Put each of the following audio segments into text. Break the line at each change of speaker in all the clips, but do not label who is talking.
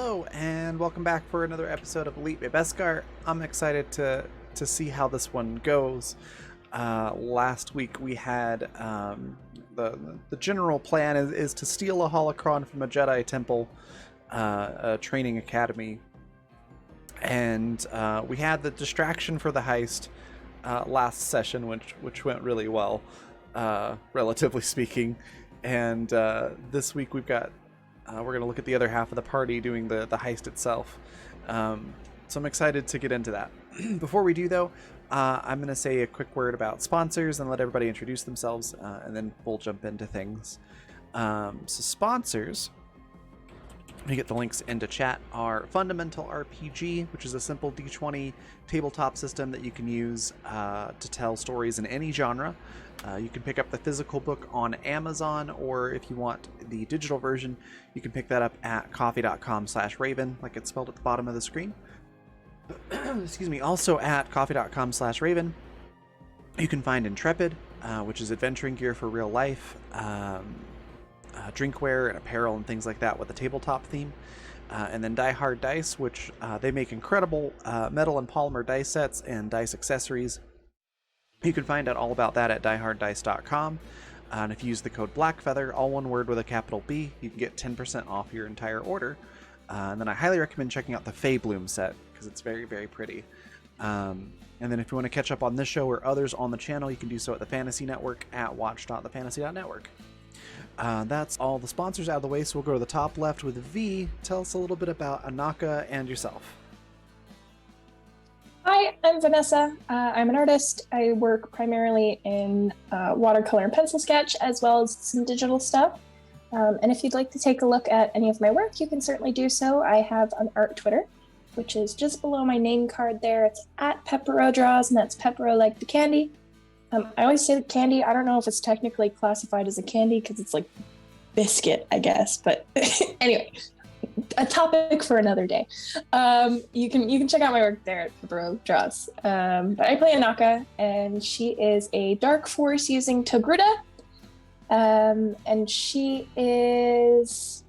Hello, and welcome back for another episode of Aliit by Beskar. I'm excited to see how this one goes. Last week we had the general plan is to steal a holocron from a Jedi temple, a training academy, and we had the distraction for the heist last session, which went really well, relatively speaking. And this week we've got we're going to look at the other half of the party doing the heist itself. So I'm excited to get into that. Before we do, though, I'm going to say a quick word about sponsors and let everybody introduce themselves, and then we'll jump into things. So sponsors, you get the links into chat, are Fundamental RPG, which is a simple D20 tabletop system that you can use to tell stories in any genre. You can pick up the physical book on Amazon, or if you want the digital version, you can pick that up at coffee.com/raven, like it's spelled at the bottom of the screen. Excuse me. Also at coffee.com/raven, you can find Intrepid, which is adventuring gear for real life, drinkware and apparel and things like that with a tabletop theme. And then Die Hard Dice, which they make incredible metal and polymer dice sets and dice accessories. You can find out all about that at dieharddice.com. And if you use the code BLACKFEATHER, all one word with a capital B, you can get 10% off your entire order. And then I highly recommend checking out the Fae Bloom set, because it's very, very pretty. And then if you want to catch up on this show or others on the channel, you can do so at the Fantasy Network at watch.thefantasy.network. That's all the sponsors out of the way, so we'll go to the top left with V. Tell us a little bit about Anaka and yourself.
Hi, I'm Vanessa. I'm an artist. I work primarily in watercolor and pencil sketch, as well as some digital stuff. And if you'd like to take a look at any of my work, you can certainly do so. I have an art Twitter, which is just below my name card there. It's at Pepperodraws, and that's Peppero like the candy. I always say candy. I don't know if it's technically classified as a candy because it's like biscuit, I guess. But anyway, a topic for another day. You can check out my work there at Pepperodraws. But I play Anaka, and she is a dark force using Togruta. And she is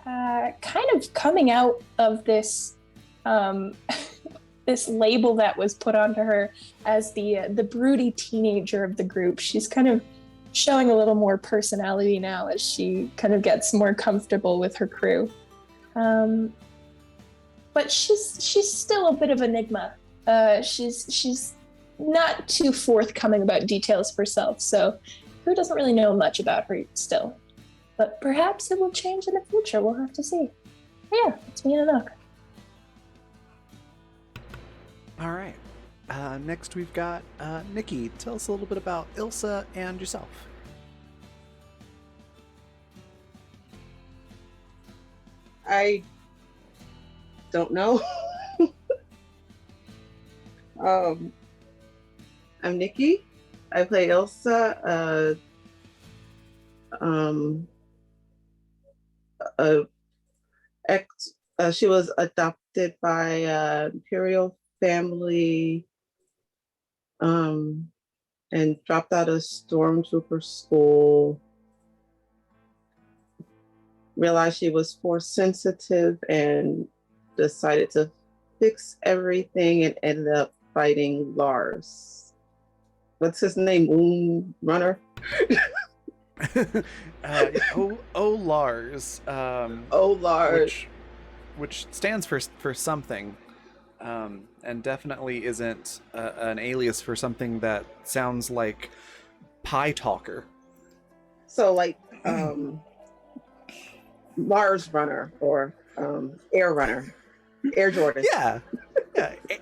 kind of coming out of this this label that was put onto her as the broody teenager of the group. She's kind of showing a little more personality now as she kind of gets more comfortable with her crew. But she's still a bit of an enigma. She's not too forthcoming about details of herself, so who doesn't really know much about her still. But perhaps it will change in the future. We'll have to see. But yeah, it's me and Anaka.
All right. Next we've got Nikki. Tell us a little bit about Ilsa and yourself.
I don't know. I'm Nikki. I play Ilsa. She was adopted by Imperial family and dropped out of stormtrooper school. Realized she was force sensitive and decided to fix everything and ended up fighting Lars. What's his name? Moon Runner?
Lars.
Lars.
Which stands for something. And definitely isn't an alias for something that sounds like Pie Talker.
So like Mars Runner or Air Runner, Air Jordan.
Yeah,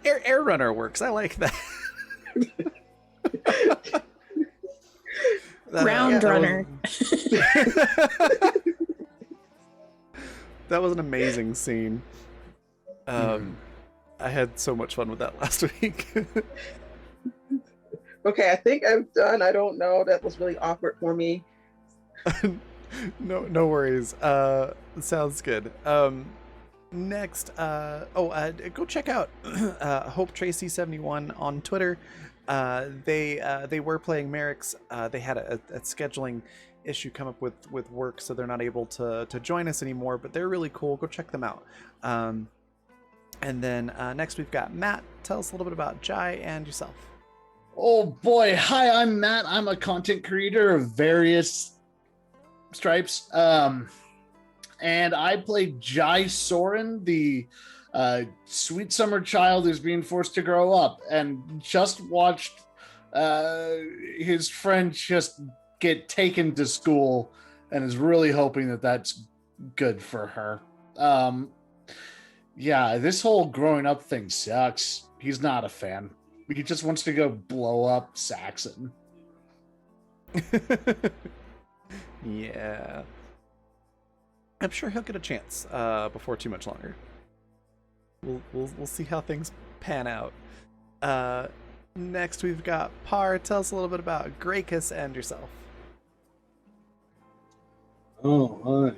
Air Runner works. I like that.
Round Runner.
That was an amazing scene. I had so much fun with that last week.
Okay, I think I'm done. I don't know. That was really awkward for me.
No worries. Sounds good. Next, go check out Hope Tracy 71 on Twitter. They were playing Merrick's. They had a scheduling issue come up with work, so they're not able to join us anymore, but they're really cool. Go check them out. And then next we've got Matt. Tell us a little bit about Jai and yourself.
Oh boy. Hi, I'm Matt. I'm a content creator of various stripes. And I play Jai Soren, the sweet summer child who's being forced to grow up, and just watched his friend just get taken to school, and is really hoping that that's good for her. Yeah, this whole growing up thing sucks. He's not a fan. He just wants to go blow up Saxon.
Yeah. I'm sure he'll get a chance before too much longer. We'll see how things pan out. Next we've got Par. Tell us a little bit about Gracchus and yourself.
Oh, hi.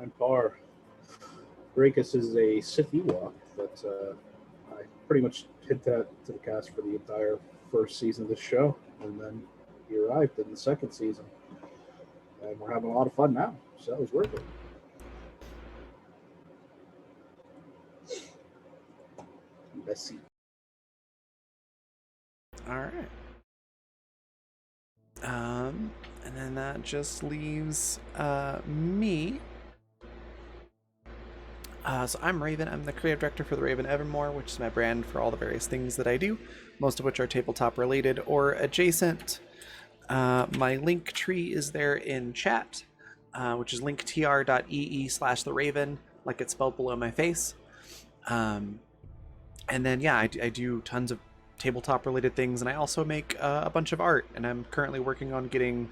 I'm Par. Gracchus is a Sith Ewok, but I pretty much hit that to the cast for the entire first season of the show, and then he arrived in the second season. And we're having a lot of fun now, so that was worth it. Let's see.
All right. And then that just leaves me. So I'm Raven. I'm the creative director for the Raven Evermore, which is my brand for all the various things that I do, most of which are tabletop related or adjacent. My link tree is there in chat, which is linktr.ee/the Raven, like it's spelled below my face. And then, yeah, I do tons of tabletop related things, and I also make a bunch of art, and I'm currently working on getting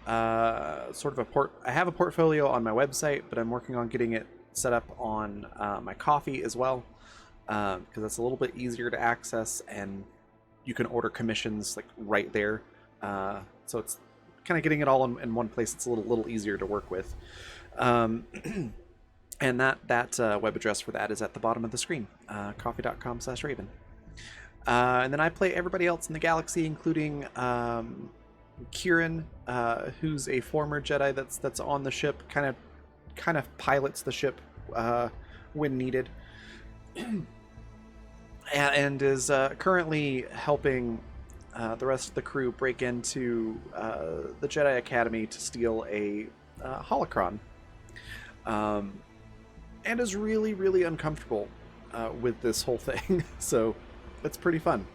sort of I have a portfolio on my website, but I'm working on getting it set up on my Ko-fi as well, because that's a little bit easier to access, and you can order commissions like right there. So it's kind of getting it all in one place. It's a little easier to work with. And that web address for that is at the bottom of the screen, coffee.com/Raven. And then I play everybody else in the galaxy, including Kieran, who's a former Jedi that's on the ship, kind of pilots the ship when needed, and is currently helping the rest of the crew break into the Jedi Academy to steal a holocron, and is really, really uncomfortable with this whole thing. So it's pretty fun.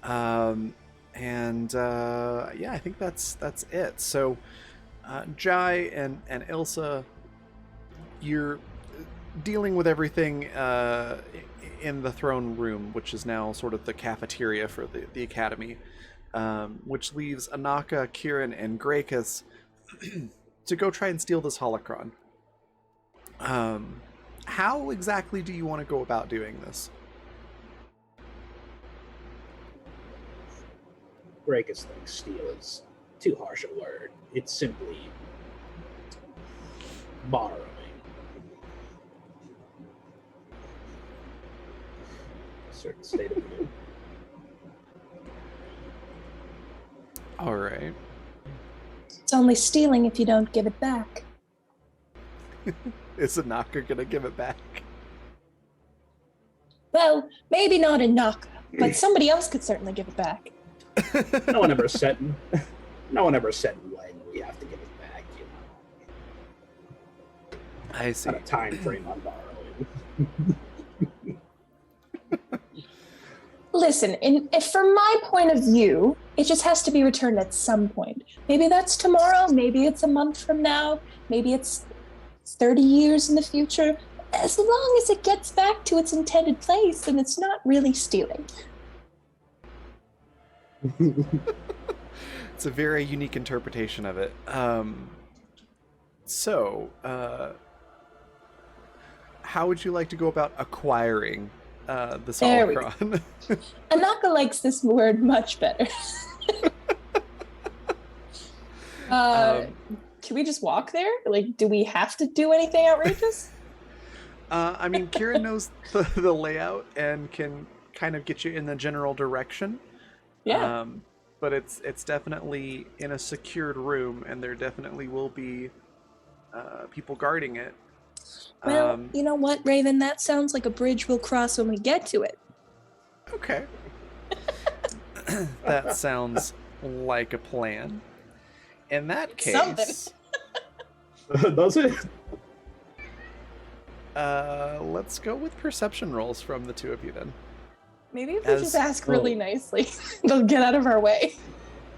Yeah, I think that's it. So Jai and Ilsa, you're dealing with everything in the throne room, which is now sort of the cafeteria for the academy, which leaves Anaka, Kieran, and Gracchus to go try and steal this holocron. How exactly do you want to go about doing this?
Gracchus thinks steal is too harsh a word. It's simply borrowing. A certain state of mood.
All right.
It's only stealing if you don't give it back.
Is Anaka gonna give it back?
Well, maybe not Naka, but somebody else could certainly give it back.
No one ever said when we have to give it back, you know.
I see.
Not a time frame on borrowing.
Listen, if from my point of view, it just has to be returned at some point. Maybe that's tomorrow, maybe it's a month from now, maybe it's 30 years in the future. As long as it gets back to its intended place, then it's not really stealing.
It's a very unique interpretation of it. So, how would you like to go about acquiring this holocron?
Anaka likes this word much better. Can we just walk there? Like, do we have to do anything outrageous?
I mean, Kieran knows the layout and can kind of get you in the general direction.
Yeah.
but it's definitely in a secured room, and there definitely will be people guarding it.
Well, you know what, Raven? That sounds like a bridge we'll cross when we get to it.
Okay. That sounds like a plan. In that case,
Does it?
let's go with perception rolls from the two of you then.
Maybe if we just ask really nicely, they'll get out of our way.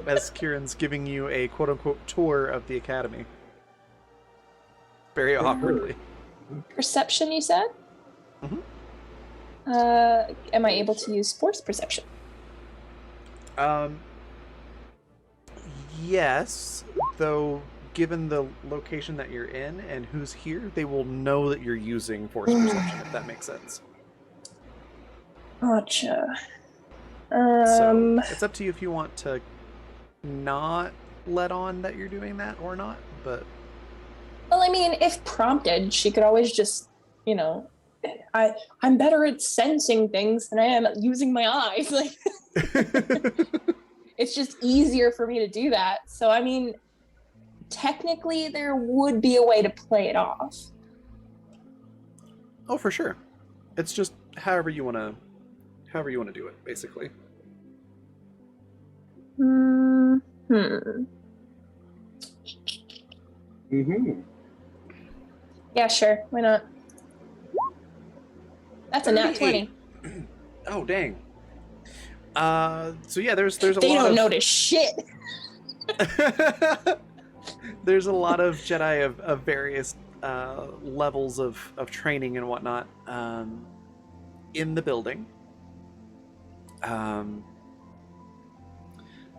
As Kieran's giving you a quote-unquote tour of the academy. Very awkwardly.
Perception, you said?
Mm-hmm.
Am I able to use force perception?
Yes, though given the location that you're in and who's here, they will know that you're using force perception, if that makes sense.
Gotcha.
So it's up to you if you want to not let on that you're doing that or not, but...
Well, I mean, if prompted, she could always just, you know, I'm better at sensing things than I am at using my eyes. Like, it's just easier for me to do that. So, I mean, technically, there would be a way to play it off.
Oh, for sure. It's just however you want to do it, basically.
Yeah, sure. Why not? That's a nat 20.
Oh, dang. So yeah, there's a lot
They don't
of...
notice shit.
There's a lot of Jedi of various levels of training and whatnot in the building.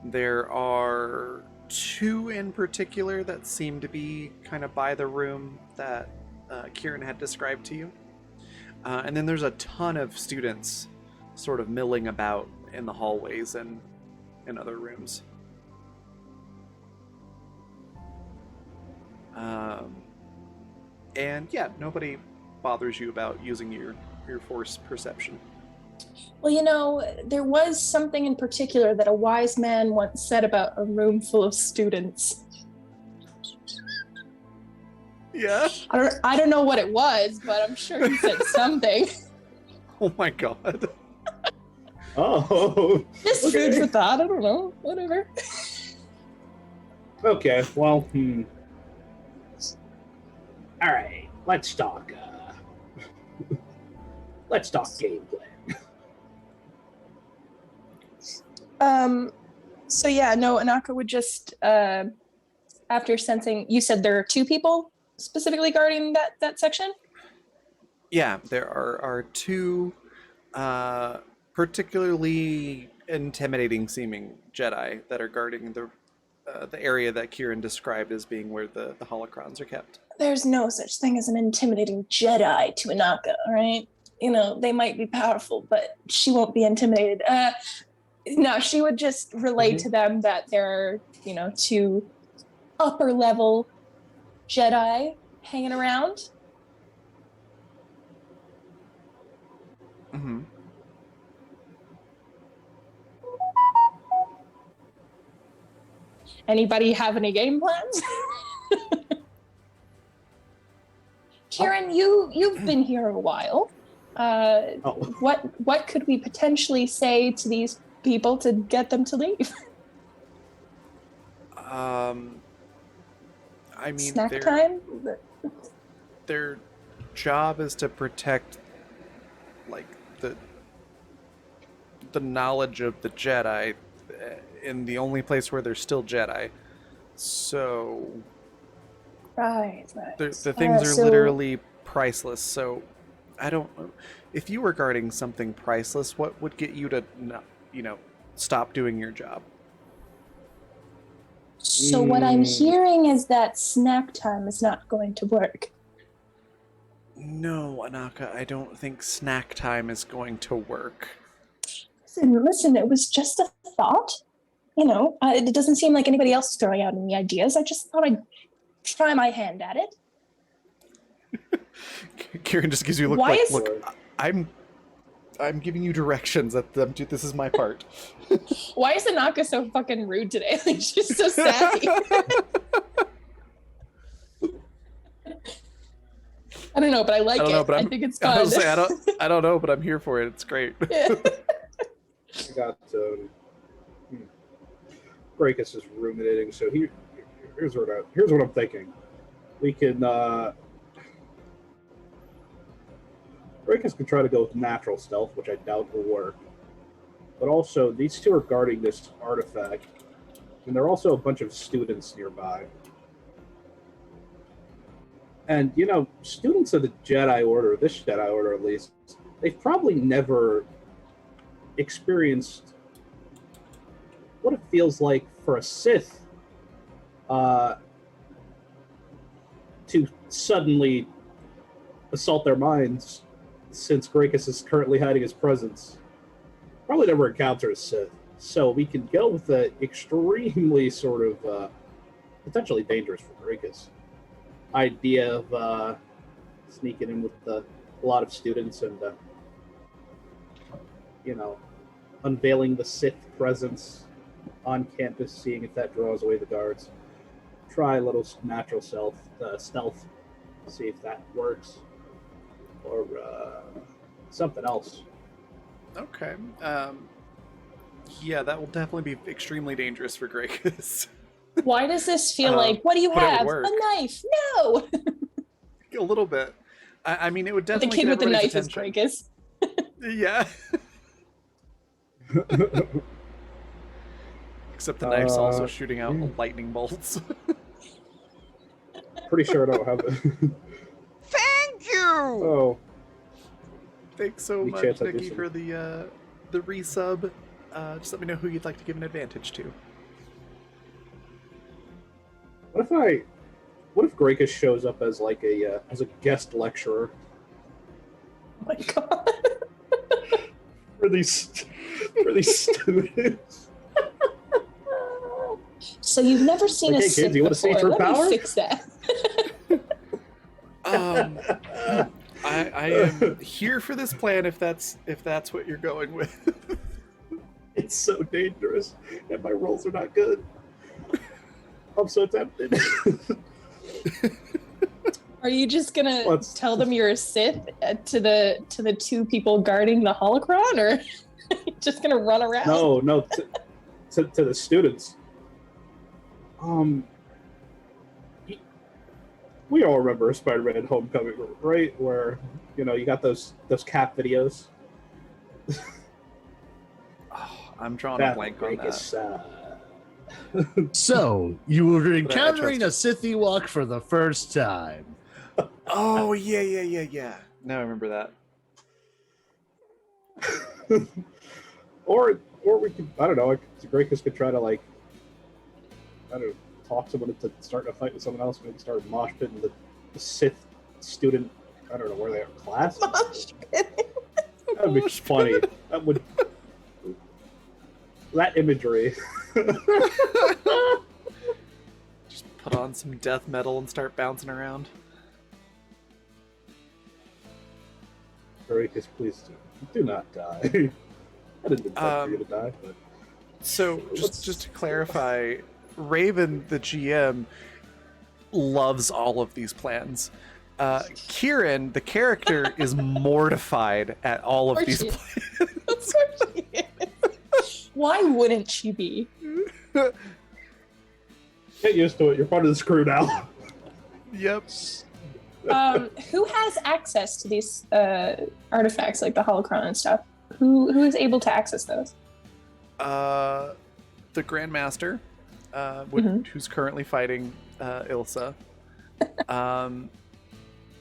There are two in particular that seem to be kind of by the room that Kieran had described to you. And then there's a ton of students sort of milling about in the hallways and in other rooms. And yeah, nobody bothers you about using your force perception.
Well, you know, there was something in particular that a wise man once said about a room full of students.
Yeah?
I don't know what it was, but I'm sure he said something.
Oh my god.
Oh.
Just food for thought. I don't know. Whatever.
Okay. Well. All right. Let's talk. Let's talk gameplay.
So yeah, no, Anaka would just after sensing, you said there are two people specifically guarding that section?
Yeah, there are two particularly intimidating seeming Jedi that are guarding the area that Kieran described as being where the holocrons are kept.
There's no such thing as an intimidating Jedi to Anaka, right? You know, they might be powerful, but she won't be intimidated. No, she would just relate to them that there are, you know, two upper level Jedi hanging around.
Mm-hmm.
Anybody have any game plans? Kieran, you've been here a while. What could we potentially say to these people to get them to leave?
I mean,
snack time?
Their job is to protect, like, the knowledge of the Jedi in the only place where there's still Jedi. So
Right.
the things are literally priceless. So I don't know. If you were guarding something priceless, what would get you to not, stop doing your job?
So what I'm hearing is that snack time is not going to work.
No, Anaka, I don't think snack time is going to work.
Listen, it was just a thought. You know, it doesn't seem like anybody else is throwing out any ideas. I just thought I'd try my hand at it.
Kieran just gives you a look
Why
like,
is-
look, I'm I'm giving you directions. Dude, this is my part.
Why is Anaka so fucking rude today? Like, she's so sassy. I don't know, but I like it. I think it's fun.
I don't know, but I'm here for it. It's great.
Yeah.
I got Breakus is ruminating. So here's what I'm thinking. We can Breakus can try to go with natural stealth, which I doubt will work. But also, these two are guarding this artifact, and there are also a bunch of students nearby. And, you know, students of the Jedi Order, this Jedi Order at least, they've probably never experienced what it feels like for a Sith to suddenly assault their minds, since Grakus is currently hiding his presence. Probably never encountered a Sith. So we can go with the extremely sort of potentially dangerous for Grakus idea of sneaking in with a lot of students and, you know, unveiling the Sith presence on campus, seeing if that draws away the guards. Try a little natural stealth, see if that works, or something else.
Okay. Yeah, that will definitely be extremely dangerous for Grakus.
Why does this feel like, what do you have?
work.
A knife? No!
A little bit. I mean, it would
The
definitely
kid
get
with the
everybody's
knife is
attention.
Breakus.
Yeah. Except the knife's also shooting out lightning bolts.
Pretty sure I don't have it.
Thank you!
Oh,
Thanks so
Any
much,
chance I do
Nikki,
some-
for the resub. Just let me know who you'd like to give an advantage to.
what if Grakus shows up as like as a guest lecturer
Oh my god.
for these students?
So you've never seen
Like,
a
hey,
Sith
kids, you wanna see
before.
true
Let
power?
me fix that.
I am here for this plan if that's what you're going with.
It's so dangerous, and my rolls are not good. I'm so tempted.
Are you just gonna
Let's-
tell them you're a Sith to the two people guarding the holocron, or just gonna run around?
No, to the students. We all remember Spider-Man: Homecoming, right? Where you got those cap videos.
I'm drawing a blank on that.
So, you were
I
encountering a
trust
Sith Ewok for the first time.
Oh yeah. Now I remember that.
Or we could, I don't know, Grakus could try to talk someone into starting a fight with someone else. Maybe start mosh pitting the Sith student. I don't know where they are, class. That'd be funny. That imagery.
Just put on some death metal and start bouncing around.
Grakus, please do not die. I didn't intend for you to die, but
So just to clarify, Raven, the GM, loves all of these plans. Kieran, the character, is mortified at all of
Of
these
course
plans.
Of course she is. Why wouldn't she be?
get used to it. You're part of this crew now.
Yep.
Who has access to these artifacts, like the holocron and stuff? Who is able to access those?
The Grandmaster, who's currently fighting Ilsa. And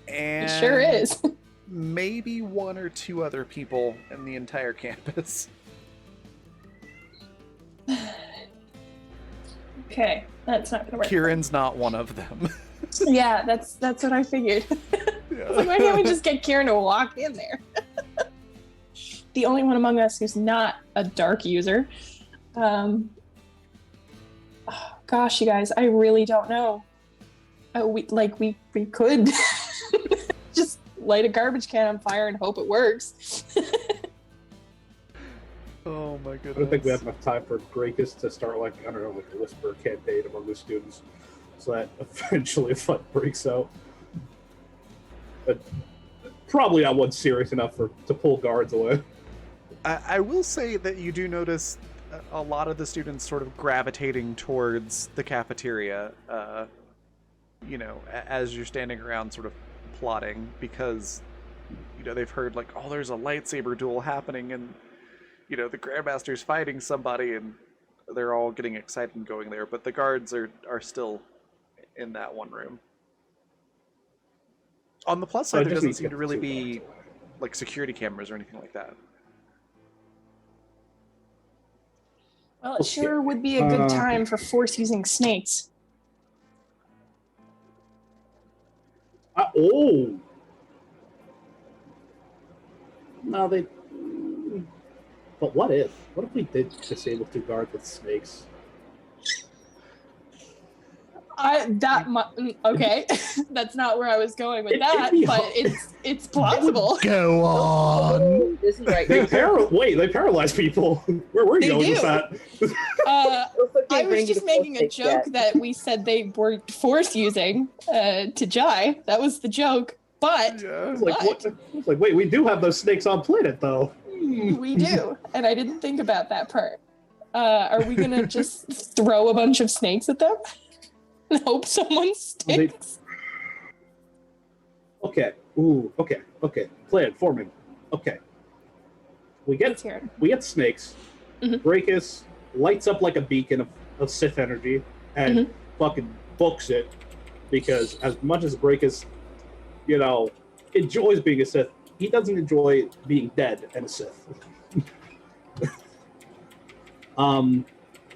It sure is.
maybe one or two other people in the entire campus.
Okay, that's not gonna work.
Kieran's not one of them.
Yeah, that's what I figured. I was like, why can't we just get Kieran to walk in there? The only one among us who's not a dark user. Oh, gosh, you guys, I really don't know. We could just light a garbage can on fire and hope it works.
Oh my goodness.
I don't think we have enough time for Grakus to start like I don't know, like a whisper campaign among the students, so that eventually a fight breaks out. But probably not one serious enough to pull guards away.
I will say that you do notice a lot of the students sort of gravitating towards the cafeteria, as you're standing around sort of plotting, because, they've heard like, oh, there's a lightsaber duel happening and, the Grandmaster's fighting somebody, and they're all getting excited and going there, but the guards are still in that one room. On the plus side, there doesn't seem to really be like security cameras or anything like that.
Well, it sure would be a good time for Force using snakes.
Oh! No, they... But what if? What if we did disable 2 guards with snakes?
Okay, that's not where I was going with that, but it's plausible.
Go on.
This is right.
They paralyze people. Where were you going with that?
I was just making a joke that we said they were Force using to Jai. That was the joke, but
It's like, wait, we do have those snakes on planet, though.
We do, and I didn't think about that part. Are we gonna just throw a bunch of snakes at them? And hope someone sticks.
Okay. Ooh. Okay. Plan forming. Okay. We get snakes.
Mm-hmm.
Brakus lights up like a beacon of Sith energy and fucking books it, because as much as Brakus, enjoys being a Sith, he doesn't enjoy being dead and a Sith.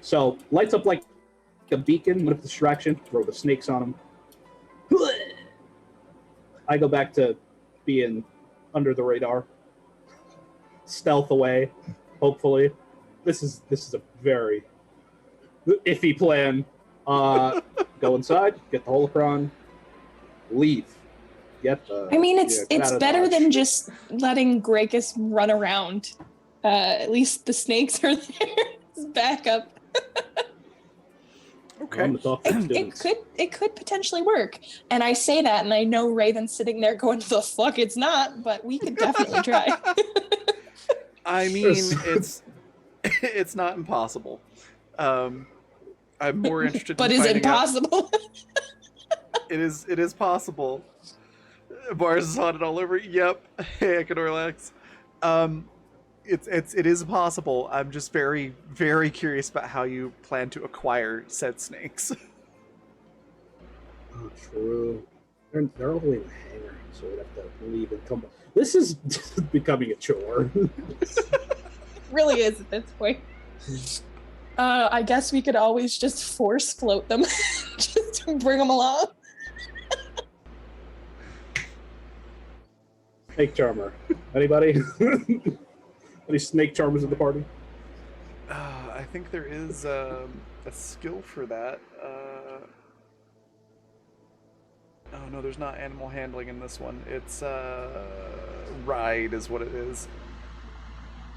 So lights up like a beacon with distraction, throw the snakes on him. I go back to being under the radar, stealth away. Hopefully, this is a very iffy plan. Go inside, get the holocron, leave.
It's better than just letting Grakus run around. At least the snakes are there as backup.
Okay.
It could potentially work, and I say that, and I know Raven's sitting there going, "The fuck, it's not," but we could definitely try.
I mean, it's not impossible. I'm more interested.
But
in
is it possible?
It is possible. Bars is on it all over. Yep. Hey, Econorlax. It is possible. I'm just very, very curious about how you plan to acquire said snakes.
Oh, true. They're all the way in the hangar, so we'd have to leave and come back. This is becoming a chore.
Really is at this point. I guess we could always just force float them. Just bring them along.
Snake charmer. Anybody? Any snake charmers in the party?
I think there is a skill for that. Oh no, there's not animal handling in this one. It's ride is what it is.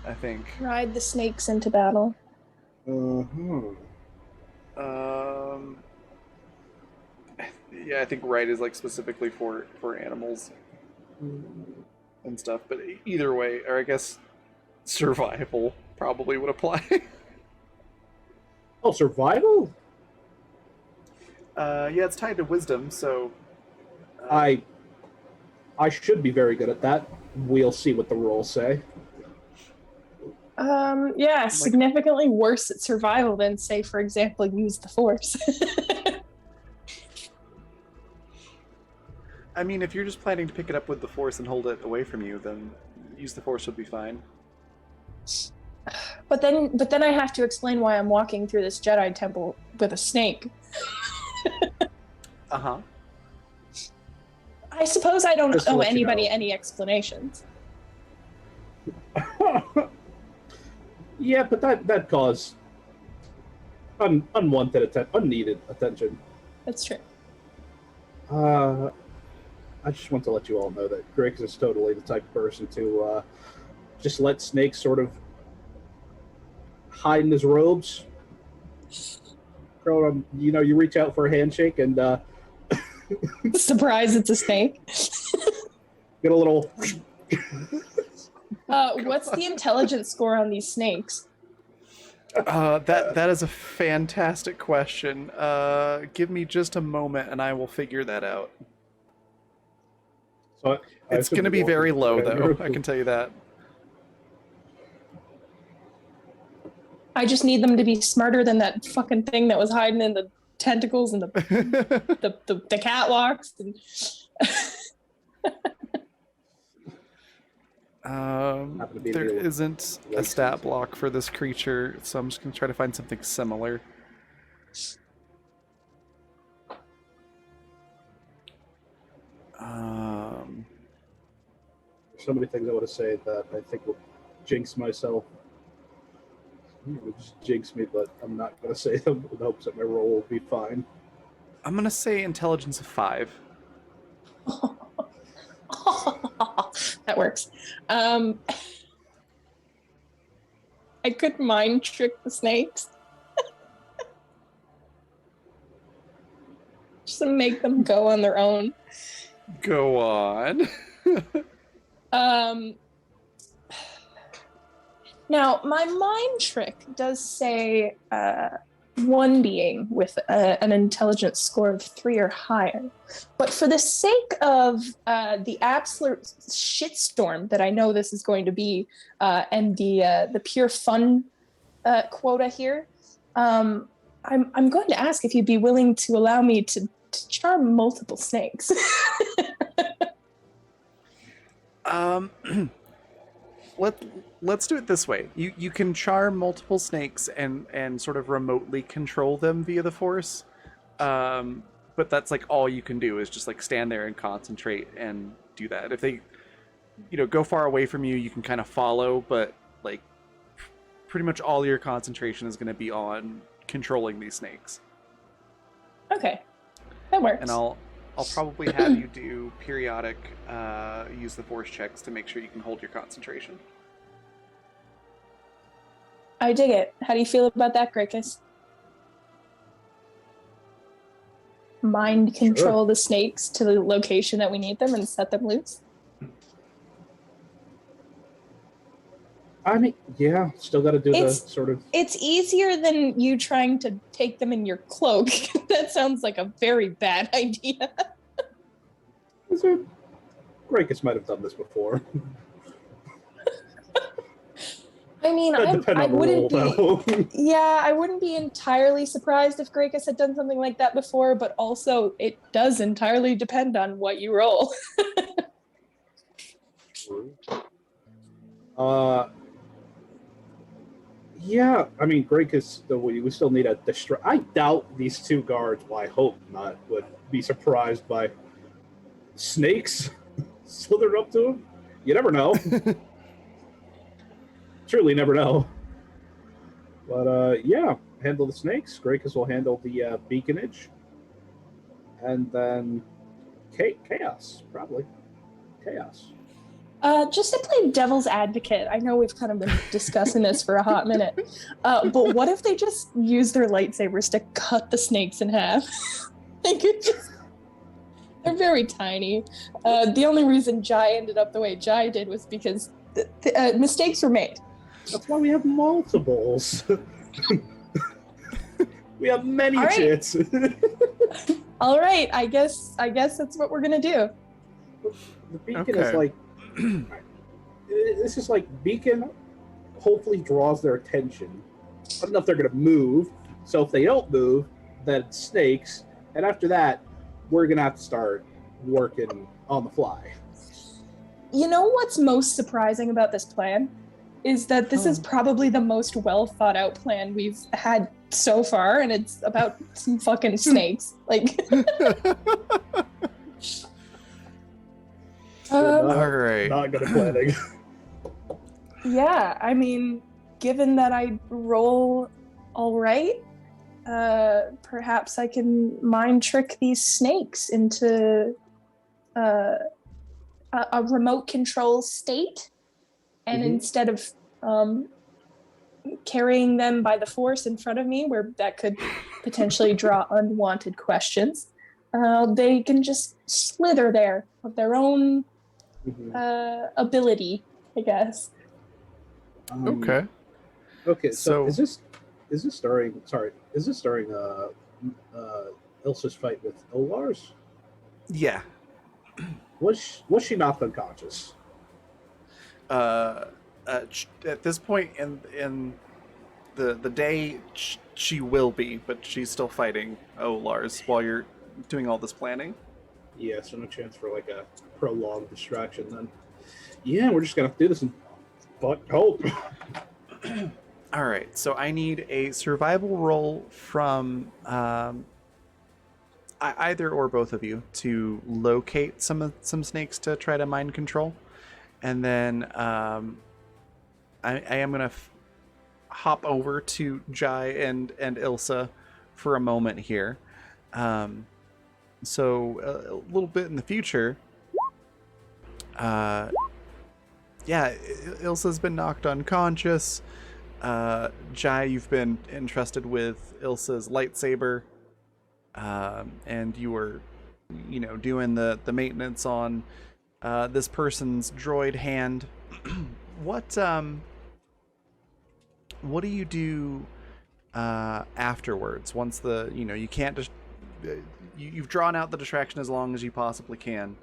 I think.
Ride the snakes into battle.
Yeah, I think ride is like specifically for animals and stuff. But either way, or I guess survival probably would apply.
Oh, survival?
Yeah, it's tied to wisdom, so
I should be very good at that. We'll see what the rules say.
Yeah, significantly worse at survival than, say, for example, use the Force.
I mean, if you're just planning to pick it up with the Force and hold it away from you, then use the Force would be fine.
But then I have to explain why I'm walking through this Jedi temple with a snake.
Uh-huh.
I suppose I don't
Just to
owe
let you
anybody
know.
any explanations.
Yeah, but that caused unneeded attention.
That's true.
I just want to let you all know that Griggs is totally the type of person to just let snakes sort of hide in his robes. You reach out for a handshake and
Surprise, it's a snake.
get a little.
What's the intelligence score on these snakes?
That is a fantastic question. Give me just a moment and I will figure that out.
So
It's going to be very low, though. I can tell you that.
I just need them to be smarter than that fucking thing that was hiding in the tentacles and the catwalks.
There isn't a stat block for this creature, so I'm just going to try to find something similar.
So many things I want to say that I think will jinx myself. It would just jinx me, but I'm not going to say them in hopes that my roll will be fine.
I'm going to say intelligence of 5.
That works. I could mind trick the snakes. Just to make them go on their own.
Go on.
Now, my mind trick does say one being with an intelligence score of 3 or higher. But for the sake of the absolute shitstorm that I know this is going to be, and the pure fun quota here, I'm going to ask if you'd be willing to allow me to charm multiple snakes.
Let's do it this way. You can charm multiple snakes and sort of remotely control them via the Force. But that's like all you can do is just like stand there and concentrate and do that. If they, go far away from you, you can kind of follow, but like pretty much all your concentration is going to be on controlling these snakes.
Okay, that works.
And I'll probably have you do periodic use the Force checks to make sure you can hold your concentration.
I dig it. How do you feel about that, Gracchus? Mind control the snakes to the location that we need them and set them loose?
I mean, yeah, still got to do the sort of...
It's easier than you trying to take them in your cloak. That sounds like a very bad idea.
Gracchus might have done this before.
I mean, I wouldn't be. Yeah, I wouldn't be entirely surprised if Gracchus had done something like that before, but also it does entirely depend on what you roll.
Yeah, I mean, Gracchus, we still need a distract. I doubt these two guards, well, I hope not, would be surprised by snakes slithered up to him. You never know. Truly never know. But yeah, handle the snakes. Gracchus will handle the beaconage. And then chaos, probably. Chaos.
Just to play devil's advocate, I know we've kind of been discussing this for a hot minute, but what if they just use their lightsabers to cut the snakes in half? They're very tiny. The only reason Jai ended up the way Jai did was because mistakes were made.
That's why we have multiples. We have many chits.
All right, I guess that's what we're gonna do.
The beacon is like... This is like beacon hopefully draws their attention. I don't know if they're going to move. So if they don't move, then it's snakes. And after that, we're going to have to start working on the fly.
You know what's most surprising about this plan? Is that this is probably the most well thought out plan we've had so far, and it's about some fucking snakes. Like...
all right.
Not good at planning.
Yeah, I mean, given that I roll all right, perhaps I can mind trick these snakes into a remote control state, and instead of carrying them by the force in front of me, where that could potentially draw unwanted questions. They can just slither there of their own ability, I guess.
Okay.
Okay. So,
So-
is this starring? Sorry, is this starring Ilsa's fight with Olars?
Yeah.
Was she knocked unconscious?
At this point in the day, she will be, but she's still fighting Lars while you're doing all this planning.
Yeah, so no chance for like a prolonged distraction then. Yeah, we're just gonna have to do this and hope.
All right, so I need a survival roll from either or both of you to locate some snakes to try to mind control, and then I am gonna hop over to Jai and Ilsa for a moment here. So a little bit in the future, Ilsa's been knocked unconscious. Jai, you've been entrusted with Ilsa's lightsaber, and you were, doing the maintenance on this person's droid hand. What do you do afterwards? Once you can't just you've drawn out the distraction as long as you possibly can.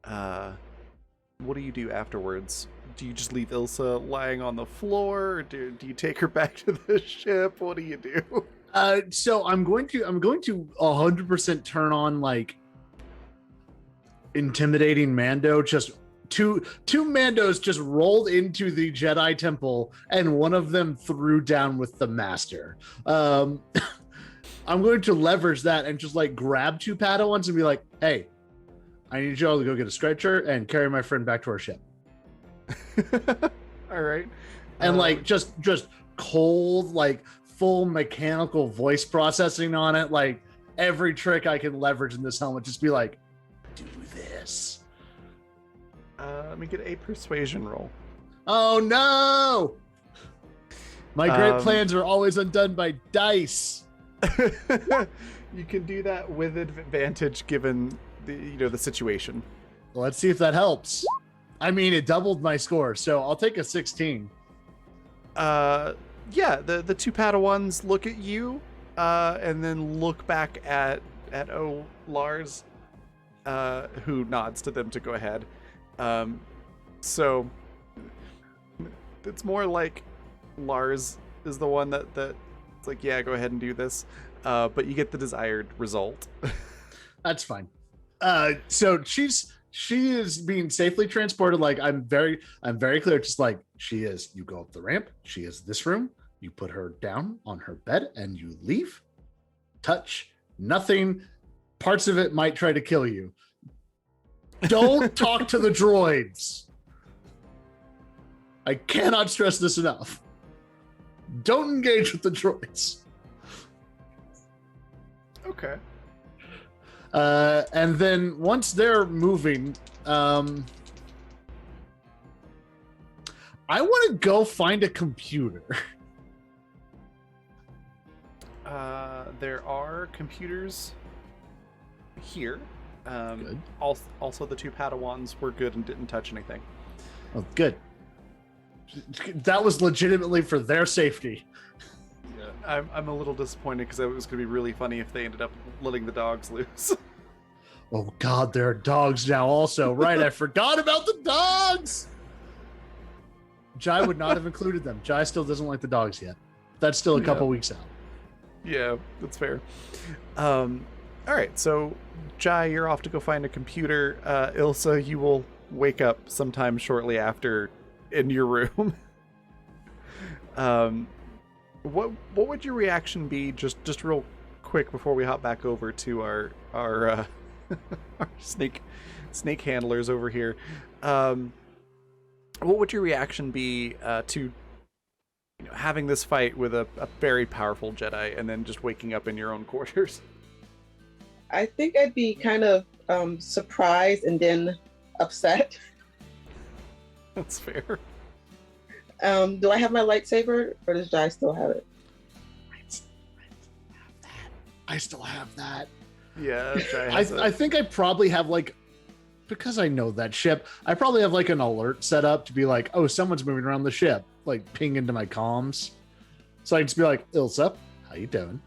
What do you do afterwards? Do you just leave Ilsa lying on the floor, or do you take her back to the ship? What do you do?
So I'm going to 100% turn on like intimidating Mando. Just two Mandos just rolled into the Jedi temple, and one of them threw down with the master. I'm going to leverage that and just like grab two Padawans and be like, "Hey, I need y'all to go get a stretcher and carry my friend back to our ship."
All right.
And like just cold, like full mechanical voice processing on it, like every trick I can leverage in this helmet, just be like, "Do this."
Let me get a persuasion roll.
Oh no! My great plans are always undone by dice.
You can do that with advantage given the situation.
Let's see if that helps. I mean, it doubled my score, so I'll take a 16.
Yeah, the two Padawans look at you, and then look back at Lars, who nods to them to go ahead. So it's more like Lars is the one that it's like, yeah, go ahead and do this. But you get the desired result.
That's fine. So she is being safely transported. Like I'm very clear. Just like she is, you go up the ramp. She is this room. You put her down on her bed and you leave. Touch nothing. Parts of it might try to kill you. Don't talk to the droids. I cannot stress this enough. Don't engage with the droids.
Okay.
And then once they're moving, I want to go find a computer.
There are computers here.
Good.
Also, the two Padawans were good and didn't touch anything.
Oh, good. That was legitimately for their safety.
Yeah, I'm a little disappointed because it was going to be really funny if they ended up letting the dogs loose.
Oh God, there are dogs now also. Right, I forgot about the dogs. Jai would not have included them. Jai still doesn't like the dogs yet. That's still a couple weeks out.
Yeah, that's fair. All right, so Jai, you're off to go find a computer. Ilsa, you will wake up sometime shortly after in your room. What would your reaction be, just real quick before we hop back over to our our snake handlers over here? What would your reaction be to having this fight with a very powerful Jedi and then just waking up in your own quarters?
I think I'd be kind of surprised and then upset.
That's fair.
Do I have my lightsaber, or does Jai still have it?
I still have that.
Yeah, Jai has
I think I probably have like, because I know that ship, I probably have like an alert set up to be like, oh, someone's moving around the ship, like ping into my comms. So I can just be like, Ilsa, how you doing?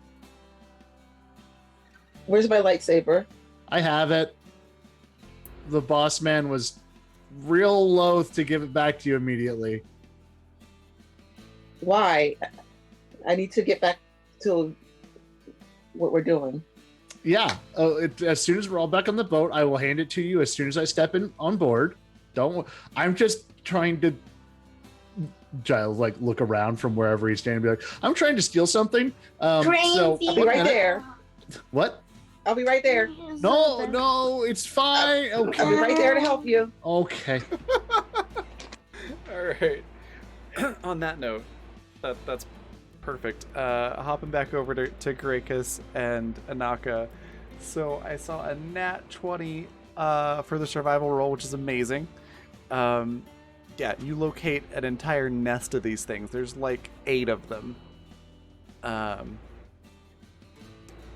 Where's my lightsaber?
I have it. The boss man was real loath to give it back to you immediately.
Why? I need to get back to what we're doing.
Yeah. As soon as we're all back on the boat, I will hand it to you as soon as I step in on board. I'm just trying to Giles like look around from wherever he's standing and be like, I'm trying to steal something. So
I'll be right there.
What?
I'll be right there.
No, it's fine. Okay.
I'll be right there to help you.
Okay.
All right. On that note, that's perfect. Hopping back over to Grakus and Anaka. So I saw a nat 20 for the survival roll, which is amazing. Yeah, you locate an entire nest of these things. There's like 8 of them.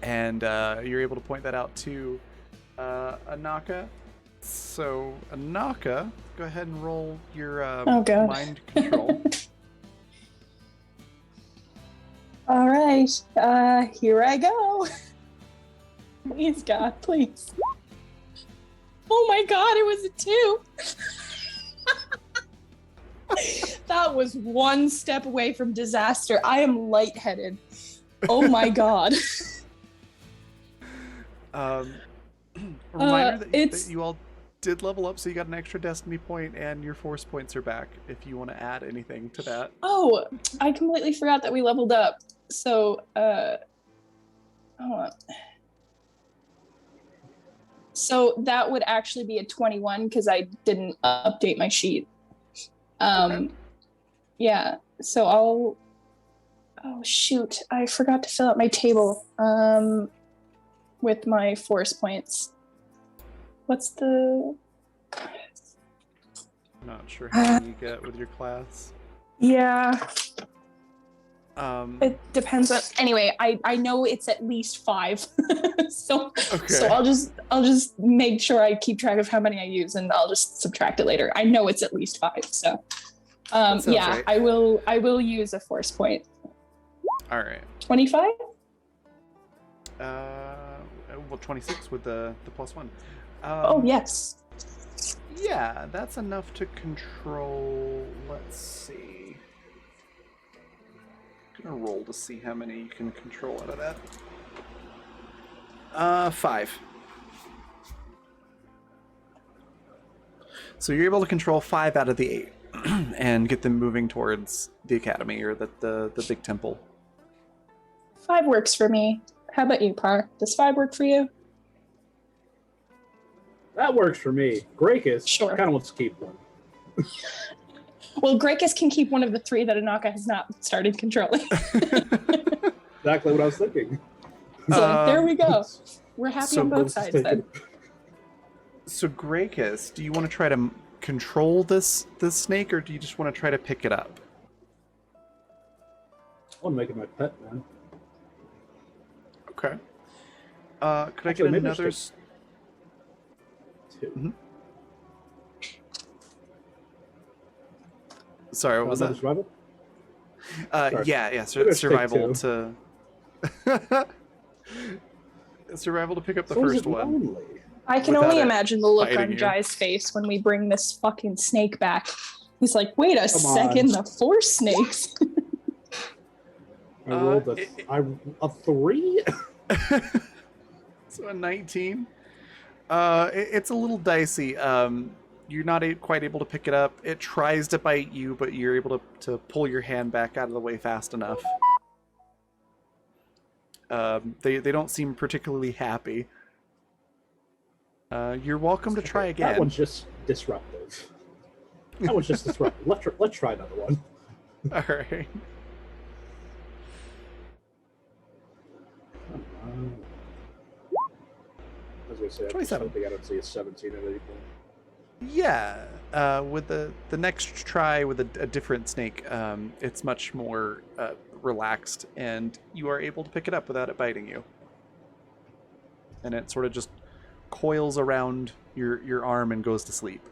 And you're able to point that out to Anaka. So, Anaka, go ahead and roll your mind control.
All right, here I go. Please, God, please. Oh my God, it was a 2. That was one step away from disaster. I am lightheaded. Oh my God.
A reminder that
it's
you all did level up, so you got an extra destiny point, and your force points are back if you want to add anything to that.
Oh, I completely forgot that we leveled up. So, hold on. So that would actually be a 21 because I didn't update my sheet.
Okay.
Yeah. So I'll. Oh shoot! I forgot to fill out my table. With my force points. What's the?
Not sure how many you get with your class.
Yeah.
Um,
It depends on. Anyway, I know it's at least 5. So
Okay.
I'll just make sure I keep track of how many I use, and I'll just subtract it later. I know it's at least 5. So
That sounds
yeah,
right.
I will use a force point.
all right.
25.
Well, 26 with the +1.
Oh yes.
Yeah, that's enough to control. Let's see. I'm gonna roll to see how many you can control out of that. 5. So you're able to control 5 out of the 8, and get them moving towards the academy or the big temple.
5 works for me. How about you, Par? Does 5 work for you?
That works for me. Grakus
Sure.
kind of wants to keep one.
Well, Grakus can keep one of the 3 that Anaka has not started controlling.
Exactly what I was thinking.
So there we go. We're happy
so
on both sides then.
So Grakus, do you want to try to control this snake, or do you just want to try to pick it up?
I want to make it my pet, man.
Okay. Could I
Actually,
get
maybe I
another?
should- 2.
Mhm. Sorry, what was
Another
that?
survival? Sorry.
Yeah.
Maybe I should take
Survival
2.
to survival to pick up the
So is
first
it
one.
lonely?
I can
Without
only
it
imagine the look
biting
on
you.
Jai's face when we bring this fucking snake back. He's like, wait a
Come
second,
on.
the 4 snakes.
I rolled a 3?
So a 19. It's a little dicey. You're not quite able to pick it up. It tries to bite you, but you're able to pull your hand back out of the way fast enough. They don't seem particularly happy. You're welcome to try again.
That one's just disruptive. Let's try another one.
All right.
I was gonna say, I
27.
don't think I don't see a 17 at any point.
Yeah, with the next try with a different snake, it's much more relaxed, and you are able to pick it up without it biting you. And it sort of just coils around your arm and goes to sleep.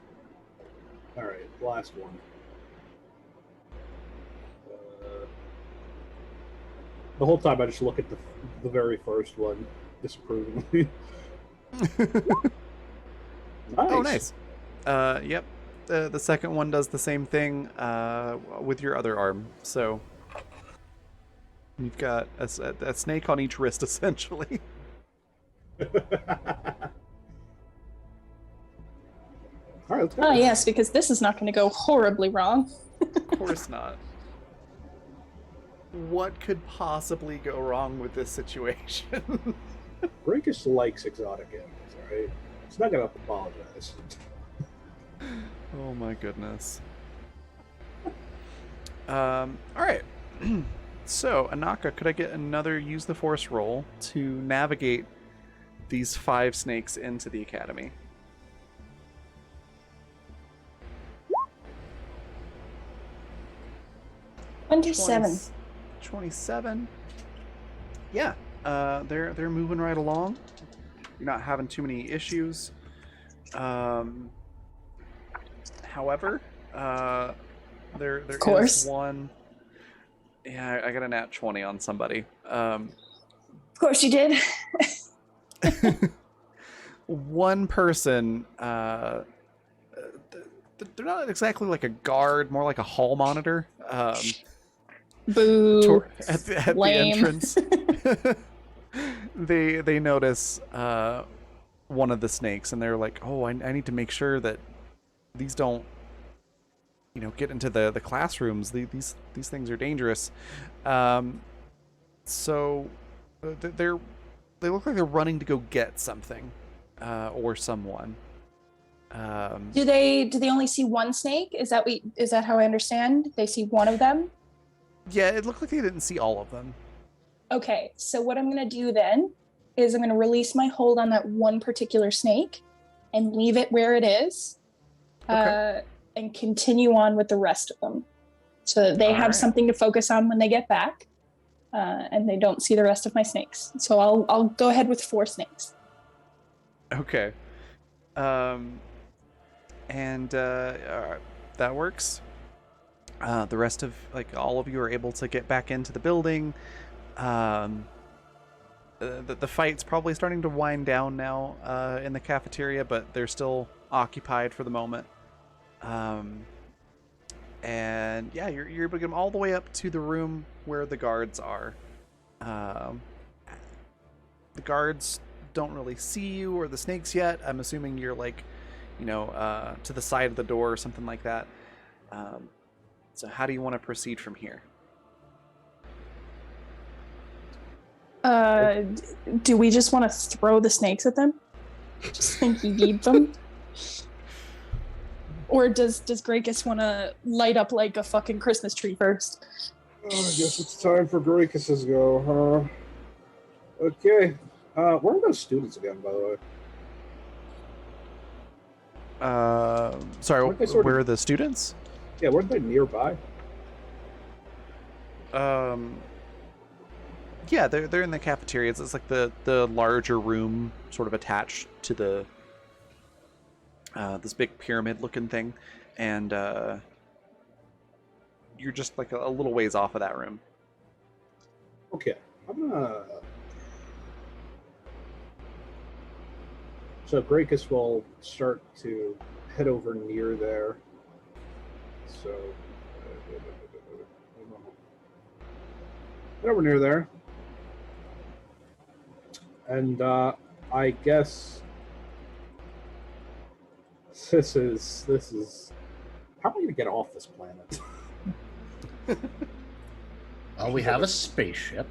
All right, last one. The whole time I just look at the very first one disapprovingly. Nice.
Oh, nice. Yep. The second one does the same thing with your other arm. So you've got a snake on each wrist, essentially.
All right, let's go.
Oh, yes, because this is not going to go horribly wrong.
Of course not. What could possibly go wrong with this situation?
Breakus likes exotic animals, all right? It's not going to apologize.
Oh my goodness. All right. So, Anaka, could I get another use the force roll to navigate these 5 snakes into the academy?
27.
27. Yeah. They're moving right along. You're not having too many issues. However, there
course.
is one. Yeah, I got a nat 20 on somebody.
Of course you did.
One person, they're not exactly like a guard, more like a hall monitor.
Boo.
At the
Lame.
entrance, they notice one of the snakes, and they're like, "Oh, I need to make sure that these don't, get into the classrooms. These things are dangerous." So they look like they're running to go get something or someone.
Do they only see one snake? Is that how I understand? They see one of them?
Yeah, it looked like they didn't see all of them.
Okay, so what I'm going to do then is I'm going to release my hold on that one particular snake and leave it where it is,
Okay.
and continue on with the rest of them. So that they
All
have
right.
something to focus on when they get back, and they don't see the rest of my snakes. So I'll go ahead with 4 snakes.
Okay. And that works. The rest of, all of you are able to get back into the building. The fight's probably starting to wind down now in the cafeteria, but they're still occupied for the moment. And yeah, you're able to get them all the way up to the room where the guards are. The guards don't really see you or the snakes yet. I'm assuming you're to the side of the door or something like that. So how do you want to proceed from here?
Do we just want to throw the snakes at them? Just think you need them? Or does Grakus want to light up like a fucking Christmas tree first?
Oh, I guess it's time for Breakus's go, huh? Okay. Where are those students again, by the way?
Sorry,
Weren't they sort of-
where are the students?
Yeah, weren't they nearby?
Yeah, they're in the cafeteria. It's like the larger room, sort of attached to the this big pyramid looking thing, and you're just like a little ways off of that room.
Okay. I'm gonna... So Grakus will start to head over near there. So... head over near there. And I guess this is how am I gonna get off this planet?
Well, we have a spaceship.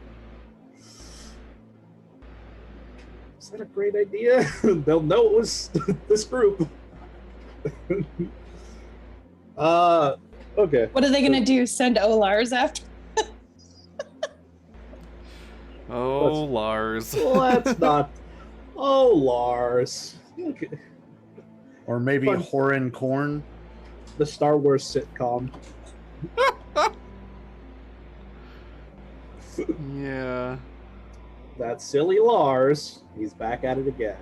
Is that a great idea? They'll know it was this group. Okay.
What are they gonna do? Send Olars after?
Oh, Lars.
Let's not. Oh, Lars. Okay.
Or maybe
Fun.
Horin Corn.
The Star Wars sitcom.
Yeah.
That silly Lars, he's back at it again.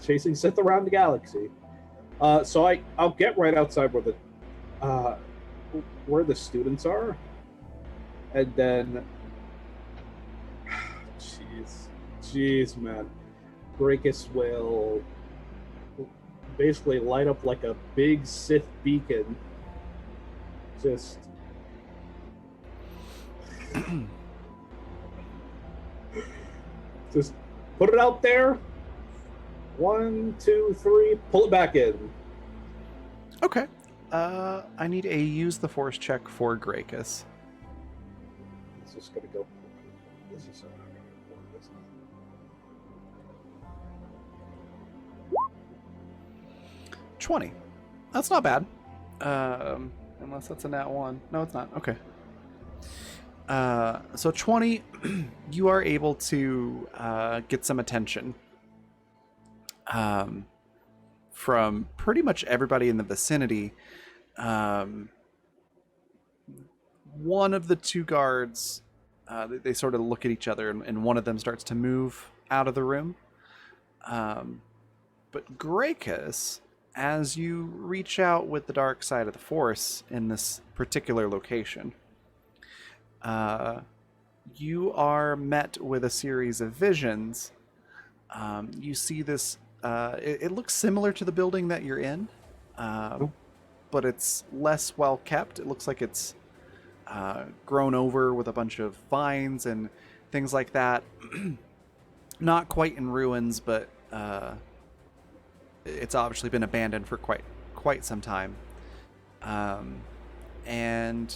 Chasing Sith around the galaxy. So I'll get right outside where the students are, and then, jeez, man, Breakus will basically light up like a big Sith beacon. Just put it out there. 1, 2, 3, pull it back in.
Okay. I need a use the force check for Grakus.
It's just gonna go. This is so not gonna work, isn't it?
20. That's not bad. Unless that's a nat 1. No, it's not. Okay. So 20, you are able to get some attention from pretty much everybody in the vicinity. One of the two guards, they sort of look at each other, and one of them starts to move out of the room. But Grakus, as you reach out with the dark side of the Force in this particular location, you are met with a series of visions. You see this, it looks similar to the building that you're in, but it's less well kept. It looks like it's grown over with a bunch of vines and things like that. Not quite in ruins, but it's obviously been abandoned for quite some time. And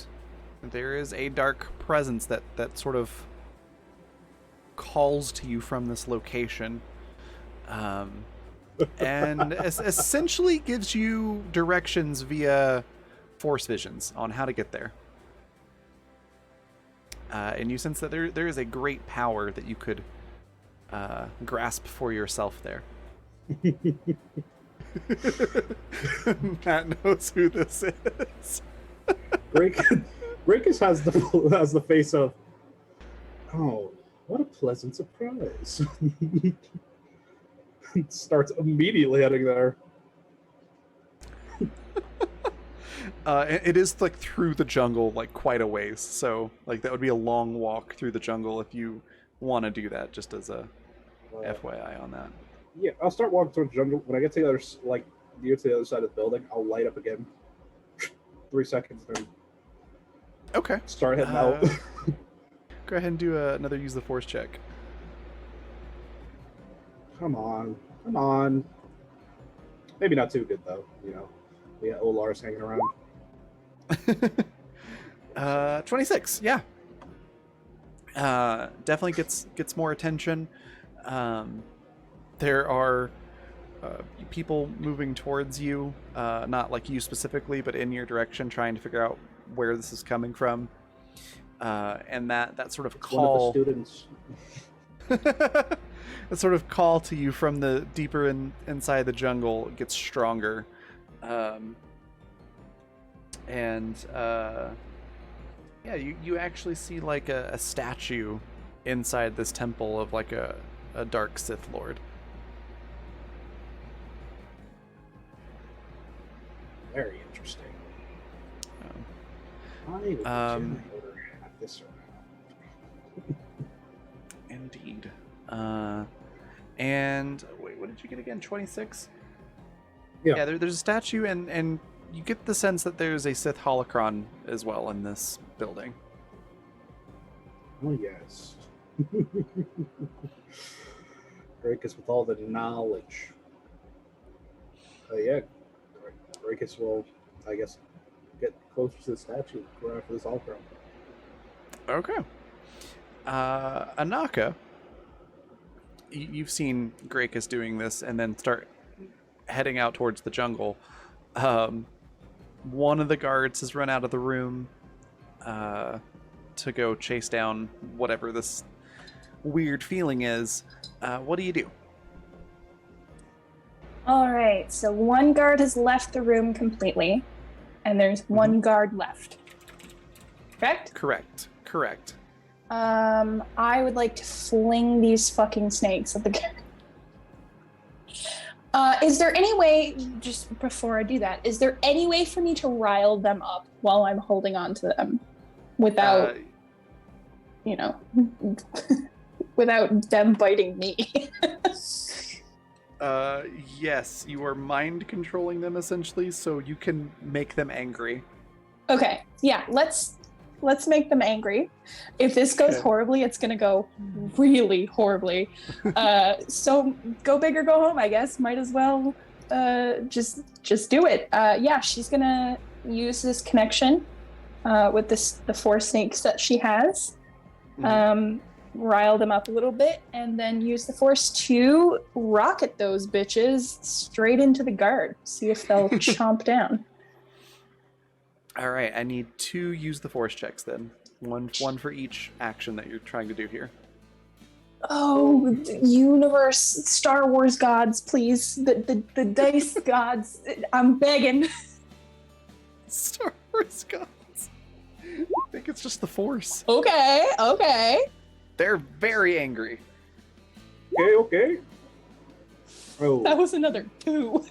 there is a dark presence that sort of calls to you from this location, and essentially gives you directions via force visions on how to get there. And you sense that there is a great power that you could grasp for yourself there. Matt knows who this is.
Breakus has the face of, oh, what a pleasant surprise. Starts immediately heading there.
It is like through the jungle, like quite a ways. So like that would be a long walk through the jungle if you want to do that. Just as a FYI on that.
Yeah, I'll start walking through the jungle. When I get to the other, near to the other side of the building, I'll light up again. 3 seconds, then
Okay.
start heading out.
Go ahead and do another use the force check.
Come on. Maybe not too good though. You know, we got Lars hanging around.
26. Yeah. Definitely gets more attention. There are people moving towards you, not like you specifically, but in your direction, trying to figure out where this is coming from. And that sort of call.
One of the students.
That sort of call to you from the deeper inside the jungle gets stronger. Yeah, you actually see like a statue inside this temple of like a dark Sith Lord.
Very interesting. I would have this around.
Indeed. And wait, what did you get again? 26?
Yeah.
There's a statue, and you get the sense that there's a Sith holocron as well in this building.
Oh yes. Breakus with all the knowledge. Yeah, Breakus will, I guess, get closer to the statue right after this holocron.
Okay. Anaka, you've seen Grakus doing this and then start heading out towards the jungle. One of the guards has run out of the room to go chase down whatever this weird feeling is. What do you do?
All right, so one guard has left the room completely, and there's one guard left. Correct?
Correct.
I would like to fling these fucking snakes at the guard. Is there any way, just before I do that, is there any way for me to rile them up while I'm holding on to them without, without them biting me?
Yes, you are mind controlling them essentially, so you can make them angry.
Okay, yeah, let's make them angry. If this goes horribly, it's gonna go really horribly. So go big or go home, I guess. Might as well just do it. Yeah, she's gonna use this connection with the 4 snakes that she has. Rile them up a little bit, and then use the force to rocket those bitches straight into the guard. See if they'll chomp down.
All right, I need 2 use the force checks then. One for each action that you're trying to do here.
Oh, universe, Star Wars gods, please. The dice gods. I'm begging.
Star Wars gods. I think it's just the force.
Okay.
They're very angry.
Okay. Oh.
That was another 2.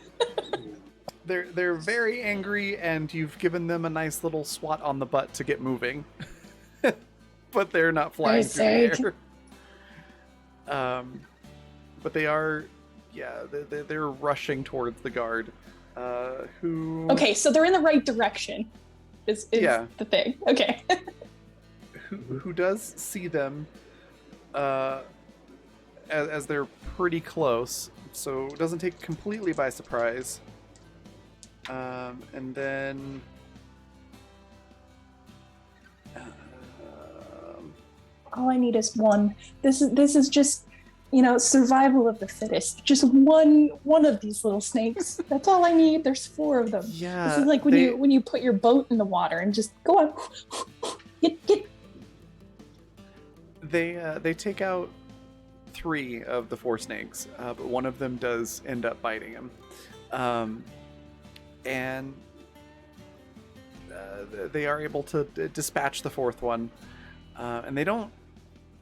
They're very angry, and you've given them a nice little swat on the butt to get moving. But they're not flying through the air. But they are, they're rushing towards the guard. Who?
Okay, so they're in the right direction. Is the thing? Okay.
who does see them? As they're pretty close, so it doesn't take completely by surprise. And then
all I need is 1. This is just, survival of the fittest. Just one of these little snakes. That's all I need. There's 4 of them.
Yeah.
This is like when you put your boat in the water and just go on. Get.
They take out 3 of the 4 snakes, but one of them does end up biting him. And they are able to dispatch the 4th one. And they don't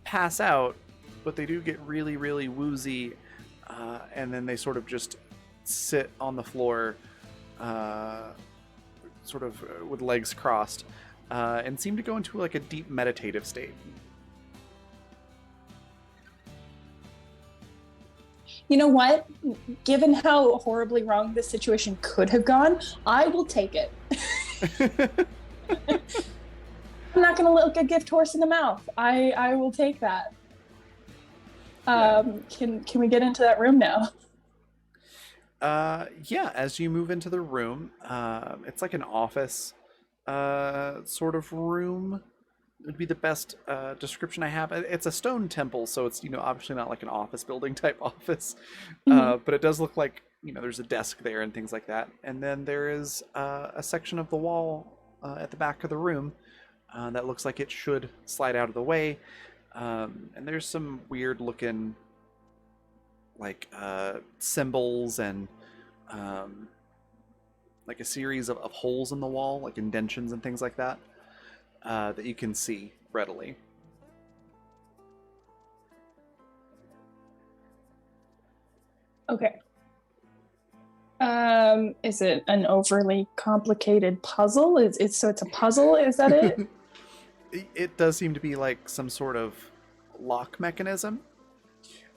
pass out, but they do get really, really woozy. And then they sort of just sit on the floor, sort of with legs crossed, and seem to go into like a deep meditative state.
You know what? Given how horribly wrong this situation could have gone, I will take it. I'm not going to look a gift horse in the mouth. I will take that. Can we get into that room now?
Yeah, as you move into the room, it's like an office sort of room. Would be the best description I have. It's a stone temple, so it's obviously not like an office building type office, but it does look like there's a desk there and things like that. And then there is a section of the wall at the back of the room that looks like it should slide out of the way. And there's some weird looking like symbols and like a series of holes in the wall, like indentions and things like that. That you can see readily.
Okay. Is it an overly complicated puzzle? So it's a puzzle? Is that it?
It does seem to be like some sort of lock mechanism.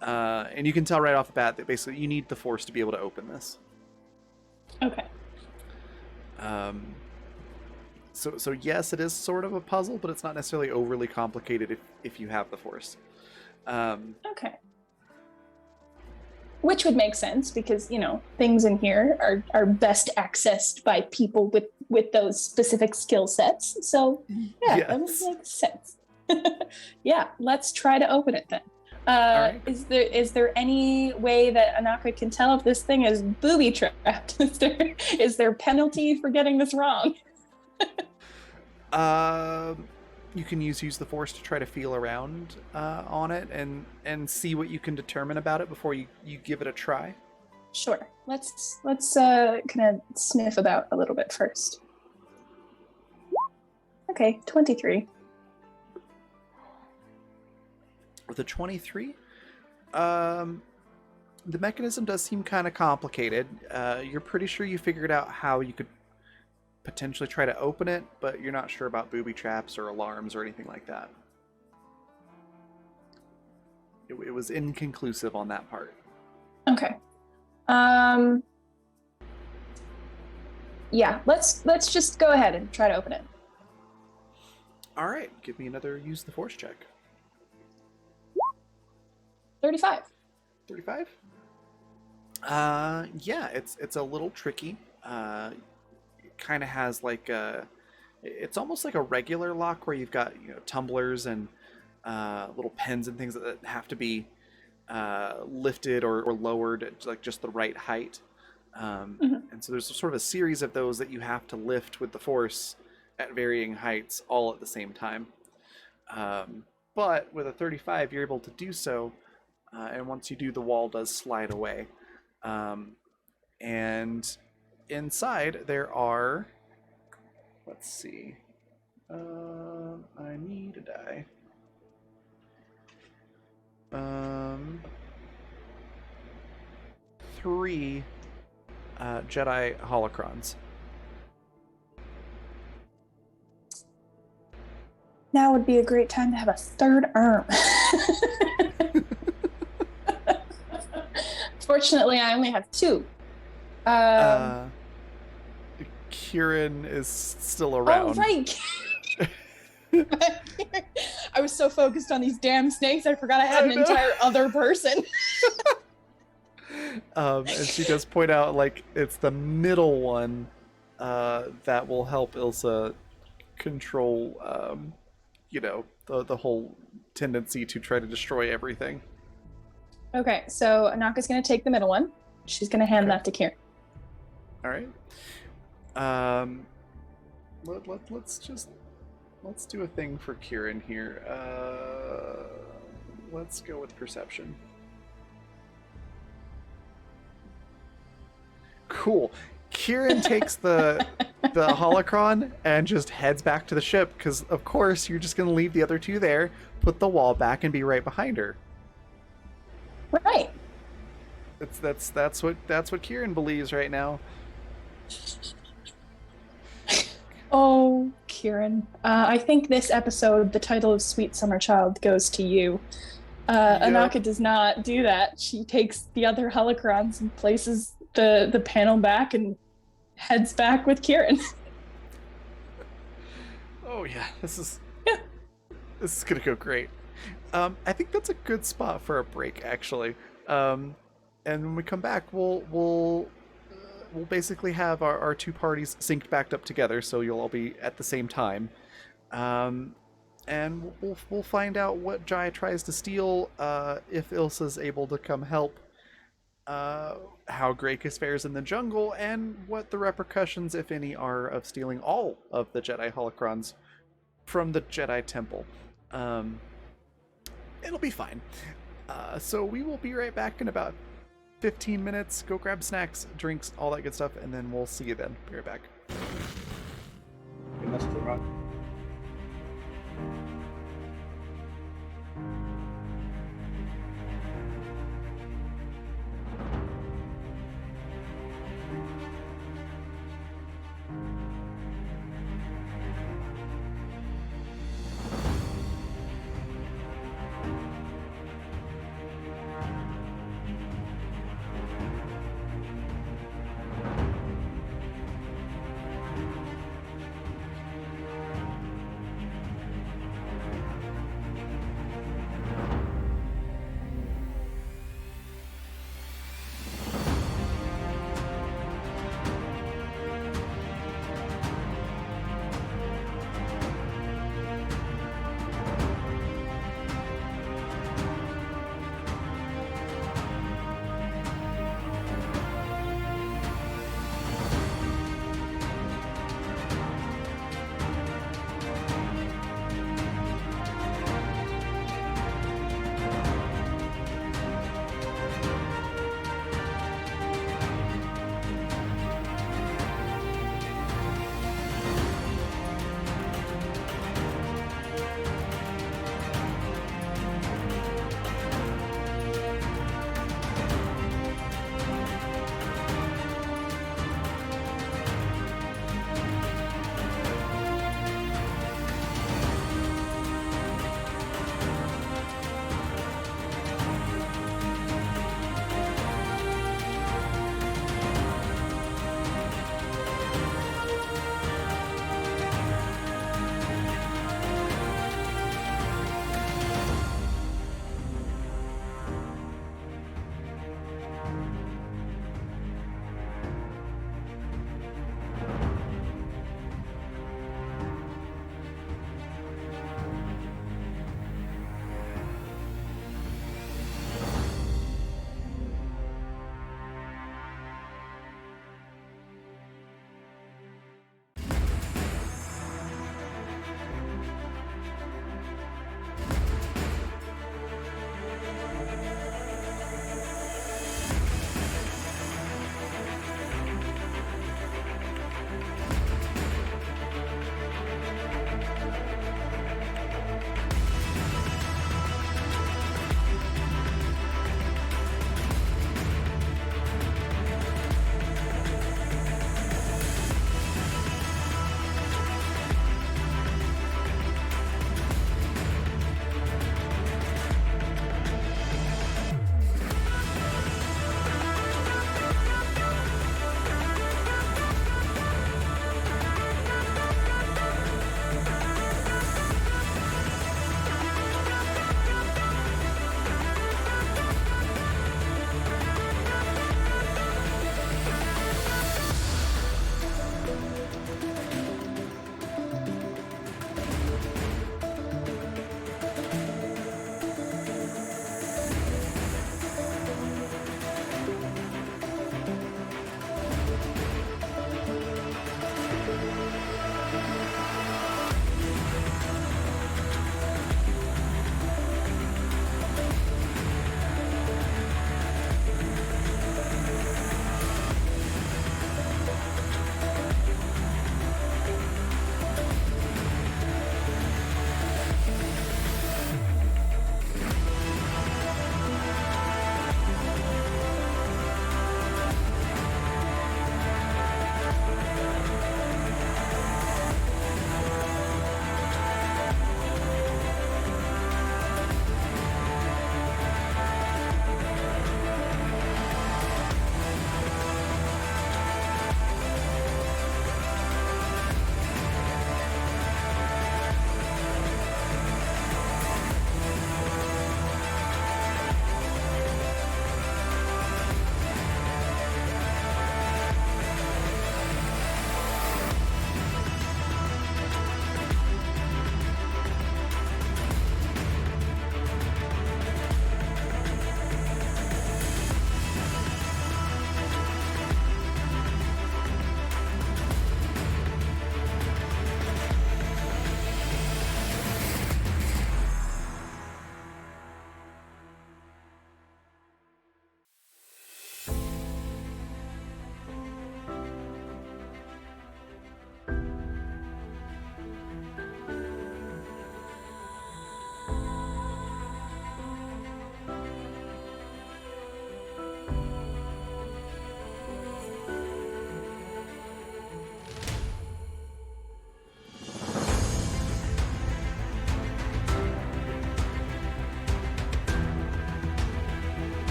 And you can tell right off the bat that basically you need the force to be able to open this.
Okay.
So yes, it is sort of a puzzle, but it's not necessarily overly complicated if you have the force.
Okay. Which would make sense because, things in here are best accessed by people with those specific skill sets. So yeah,
yes.
That would make sense. Yeah, let's try to open it then.
Right.
Is there any way that Anaka can tell if this thing is booby trapped? Is there penalty for getting this wrong?
You can use the force to try to feel around on it and see what you can determine about it before you give it a try.
Sure. Let's kind of sniff about a little bit first. Okay, 23.
With a 23, the mechanism does seem kind of complicated. You're pretty sure you figured out how you could potentially try to open it, but you're not sure about booby traps or alarms or anything like that. It was inconclusive on that part.
Okay. Yeah, let's just go ahead and try to open it.
All right, give me another use the force check.
35.
35? Yeah, it's a little tricky. It kind of has like it's almost like a regular lock where you've got, you know, tumblers and little pens and things that have to be lifted or lowered at like just the right height. And so there's sort of a series of those that you have to lift with the force at varying heights all at the same time. But with a 35, you're able to do so. And once you do, the wall does slide away. And inside there are, let's see, I need a die. 3 Jedi holocrons.
Now would be a great time to have a third arm. Fortunately, I only have 2.
Kieran is still around.
Oh, right. I was so focused on these damn snakes, I forgot I had an entire other person.
And she does point out, like, it's the middle one that will help Ilsa control, you know, the whole tendency to try to destroy everything.
Okay, so Anaka's going to take the middle one. She's going to hand that to Kieran.
All right. Let's do a thing for Kieran here. Let's go with perception. Cool. Kieran takes the holocron and just heads back to the ship because, of course, you're just going to leave the other 2 there, put the wall back, and be right behind her.
Right.
That's what Kieran believes right now.
Oh, Kieran. I think this episode, the title of Sweet Summer Child, goes to you. Anaka does not do that. She takes the other holocrons and places the panel back and heads back with Kieran.
Oh yeah, this is gonna go great. I think that's a good spot for a break, actually. And when we come back, we'll basically have our 2 parties synced back up together, so you'll all be at the same time. And we'll find out what Jai tries to steal, if Ilsa's able to come help, how Grakus fares in the jungle, and what the repercussions, if any, are of stealing all of the Jedi holocrons from the Jedi Temple. It'll be fine. So we will be right back in about 15 minutes. Go grab snacks, drinks, all that good stuff, and then we'll see you then. Be right back.
And that's the run.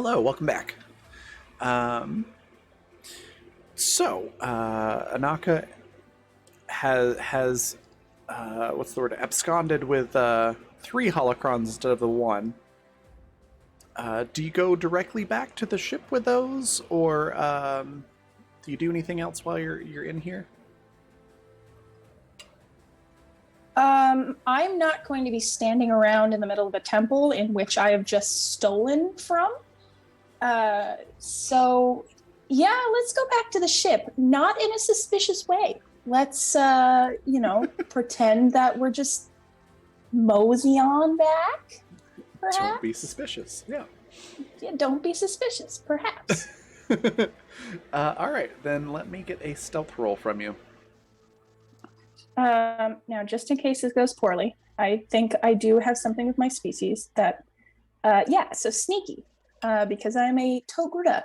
Hello, welcome back. Anaka has what's the word? Absconded with 3 holocrons instead of the 1. Do you go directly back to the ship with those, or do you do anything else while you're in here?
I'm not going to be standing around in the middle of a temple in which I have just stolen from. So yeah, let's go back to the ship. Not in a suspicious way. Let's, pretend that we're just mosey on back. Perhaps?
Don't be suspicious. Yeah.
Yeah, don't be suspicious, perhaps.
All right, then let me get a stealth roll from you.
Now, just in case this goes poorly, I think I do have something with my species that, so sneaky, because I'm a Togruta.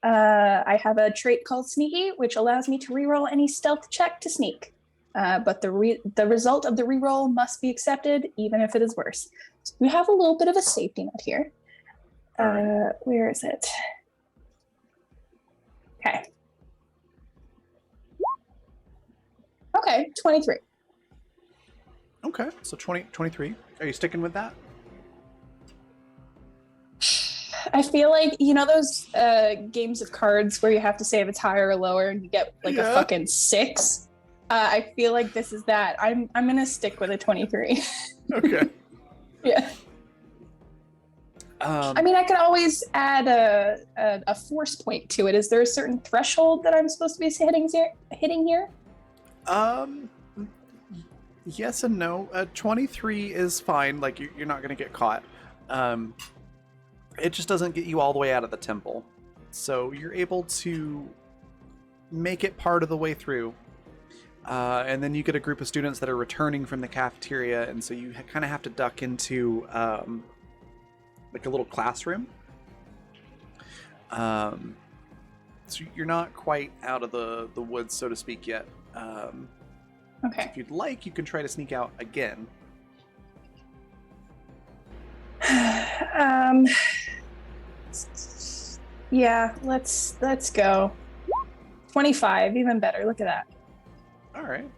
I have a trait called Sneaky, which allows me to reroll any stealth check to sneak. But the result of the reroll must be accepted, even if it is worse. So we have a little bit of a safety net here.
Right.
Where is it? Okay. Okay, 23.
Okay, so 23. Are you sticking with that?
I feel like, those games of cards where you have to say if it's higher or lower and you get like a fucking 6? I feel like this is that. I'm going to stick with a 23.
Okay.
Yeah. I mean, I could always add a force point to it. Is there a certain threshold that I'm supposed to be hitting here?
Yes and no. 23 is fine. Like, you're not going to get caught. It just doesn't get you all the way out of the temple. So you're able to make it part of the way through. And then you get a group of students that are returning from the cafeteria, and so you kind of have to duck into like a little classroom. So you're not quite out of the woods, so to speak, yet.
Okay.
If you'd like, you can try to sneak out again.
Yeah, let's go. 25, even better. Look at that.
All right.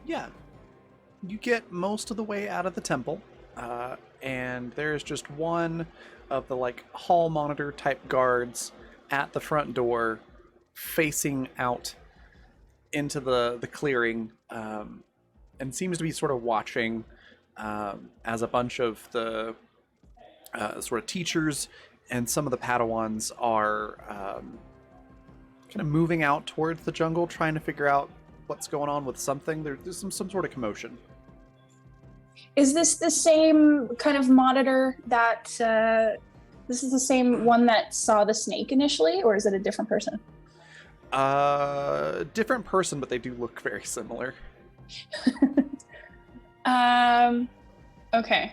Yeah. You get most of the way out of the temple, and there's just one of the like hall monitor type guards at the front door, facing out into the clearing, and seems to be sort of watching as a bunch of the sort of teachers and some of the Padawans are kind of moving out towards the jungle, trying to figure out what's going on with something. There's some sort of commotion.
Is this the same kind of monitor that this is the same one that saw the snake initially, or is it a different person?
Different person, but they do look very similar.
Okay.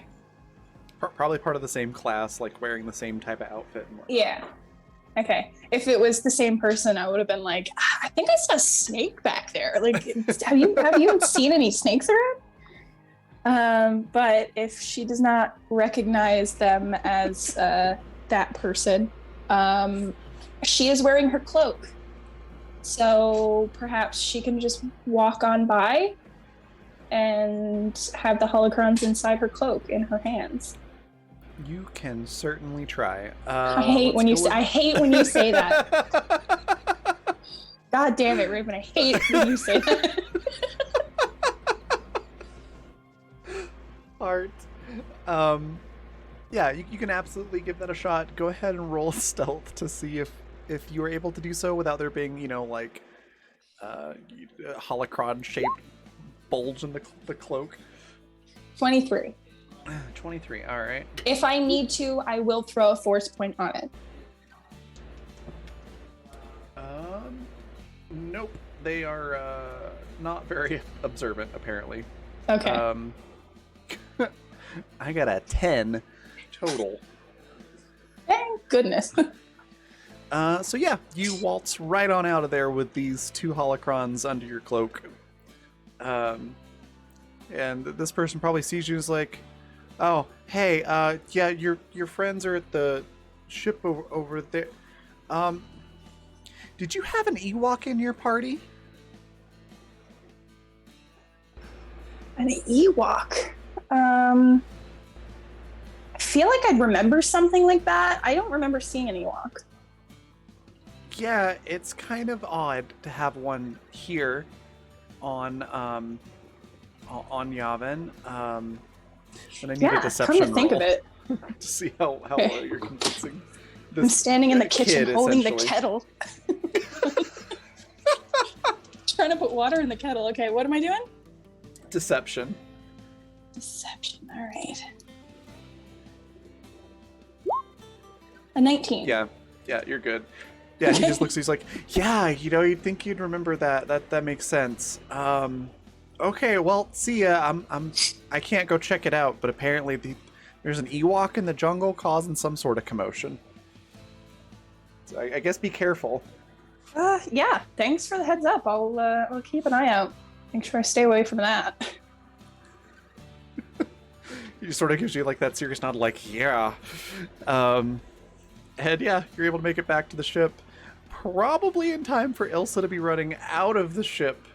Probably part of the same class, like wearing the same type of outfit. And whatnot.
Yeah. Okay. If it was the same person, I would have been like, I think I saw a snake back there. Like, have you seen any snakes around? But if she does not recognize them as that person, she is wearing her cloak. So perhaps she can just walk on by and have the holocrons inside her cloak in her hands.
You can certainly try.
I hate when you say that. God damn it, Raven! I hate when you say that.
Art. Yeah, you can absolutely give that a shot. Go ahead and roll stealth to see if you are able to do so without there being, like a holocron shaped bulge in the cloak.
23.
23. All right.
If I need to, I will throw a force point on it.
Nope. They are not very observant, apparently.
Okay.
I got a 10 total.
Thank goodness.
So yeah, you waltz right on out of there with these 2 holocrons under your cloak. And this person probably sees you as like, oh, hey, yeah, your friends are at the ship over there. Did you have an Ewok in your party?
An Ewok. I feel like I'd remember something like that. I don't remember seeing an Ewok.
Yeah, it's kind of odd to have one here on Yavin. And I need a deception
come to think
roll
of it.
to see how well you're convincing this
I'm standing in the kitchen
kid,
holding the
essentially.
kettle. Trying to put water in the kettle. Okay, what am I doing?
Deception.
Deception. All right. A 19.
Yeah, you're good. Yeah, he just looks. He's like, yeah, you'd think you'd remember that. That makes sense. Okay, well, see ya. I can't go check it out, but apparently there's an Ewok in the jungle causing some sort of commotion. So I guess be careful.
Yeah. Thanks for the heads up. I'll keep an eye out. Make sure I stay away from that.
He sort of gives you like that serious nod, like, yeah. And yeah, you're able to make it back to the ship. Probably in time for Ilsa to be running out of the ship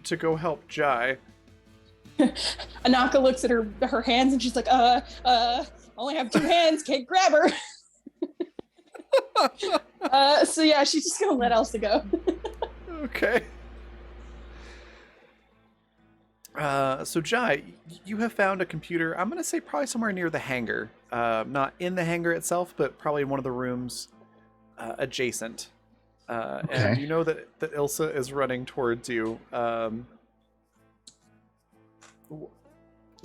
to go help Jai.
Anaka looks at her hands and she's like, only have 2 hands, can't grab her. So yeah, she's just gonna let Elsa go.
Okay. So Jai, you have found a computer, I'm going to say probably somewhere near the hangar. Not in the hangar itself, but probably in one of the rooms adjacent. And you know that Ilsa is running towards you.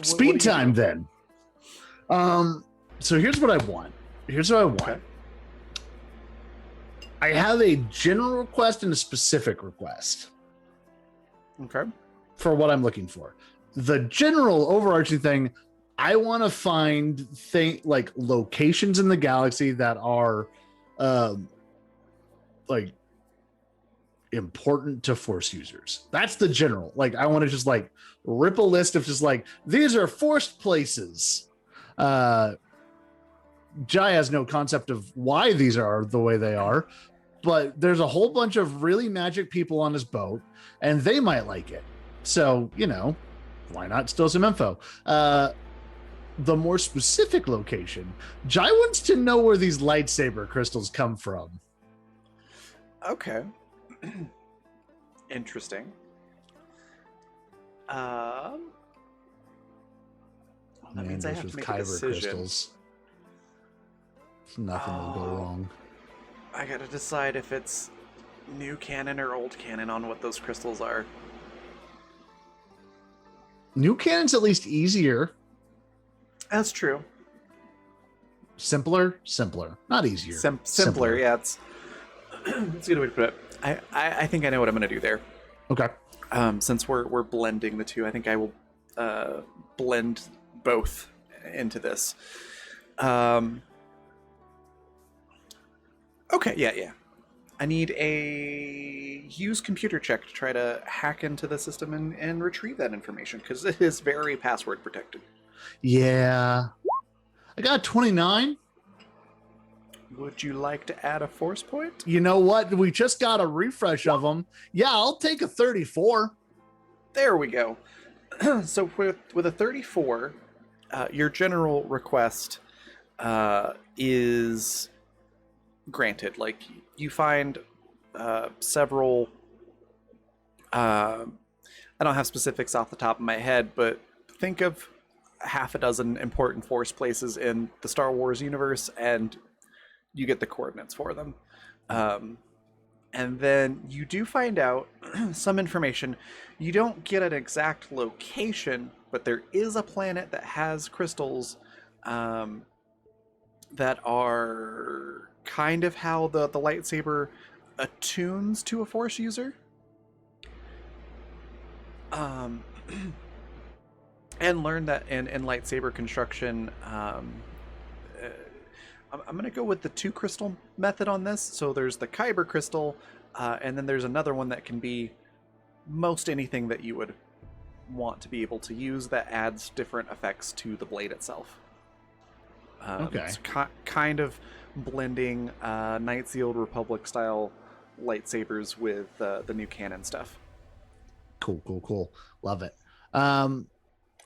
Speed time, then. So here's what I want.
Okay.
I have a general request and a specific request
Okay.
for what I'm looking for. The general overarching thing, I want to find like locations in the galaxy that are like important to Force users. That's the general. Like, I want to just like rip a list of just like, these are forced places. Jai has no concept of why these are the way they are, but there's a whole bunch of really magic people on his boat and they might like it. So, why not steal some info? The more specific location, Jai wants to know where these lightsaber crystals come from.
Okay. Interesting. Well, that means I have to make a decision.
Crystals. Nothing will go wrong.
I gotta decide if it's new canon or old canon on what those crystals are.
New canon's at least easier.
That's true.
Simpler, not easier.
Simpler, yeah. It's a good way to put it. I think I know what I'm gonna do there.
Okay.
Since we're blending the two, I think I will blend both into this. Okay, yeah. I need a use computer check to try to hack into the system and retrieve that information, because it is very password protected.
Yeah. I got 29.
Would you like to add a force point?
You know what? We just got a refresh of them. Yeah, I'll take a 34.
There we go. So with a 34, your general request is granted. Like, you find several, I don't have specifics off the top of my head, but think of half a dozen important force places in the Star Wars universe, and you get the coordinates for them. And then you do find out some information. You don't get an exact location, but there is a planet that has crystals that are kind of how the lightsaber attunes to a Force user. And learn that in lightsaber construction, I'm going to go with the 2 crystal method on this. So there's the Kyber crystal, and then there's another one that can be most anything that you would want to be able to use that adds different effects to the blade itself.
Okay.
It's kind of blending Knights of the Old Republic style lightsabers with the new canon stuff.
Cool. Love it. All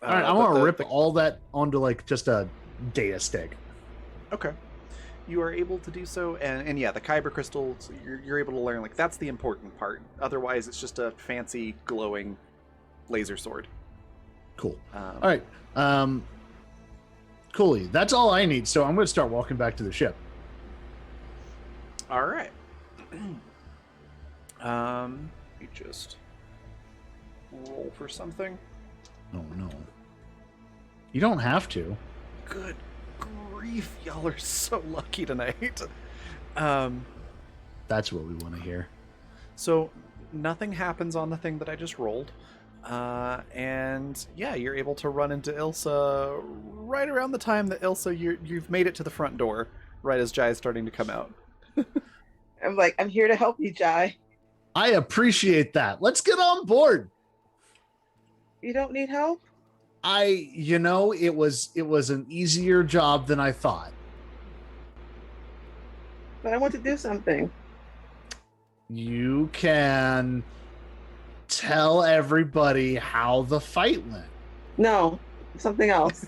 right, I
But
want to rip all that onto like just a data stick.
Okay. You are able to do so, and yeah, the kyber crystals, you're able to learn, like, that's the important part. Otherwise, it's just a fancy, glowing laser sword.
Cool. All right. Coolly. That's all I need, so I'm going to start walking back to the ship.
All right. You just roll for something.
Oh, no. You don't have to.
Good grief, y'all are so lucky tonight.
That's what we want to hear.
So nothing happens on the thing that I just rolled. And yeah, you're able to run into Ilsa right around the time that Ilsa, you've made it to the front door, right as Jai is starting to come out.
I'm like, I'm here to help you, Jai.
I appreciate that. Let's get on board.
You don't need help?
It was an easier job than I thought.
But I want to do something.
You can tell everybody how the fight went.
No, something else.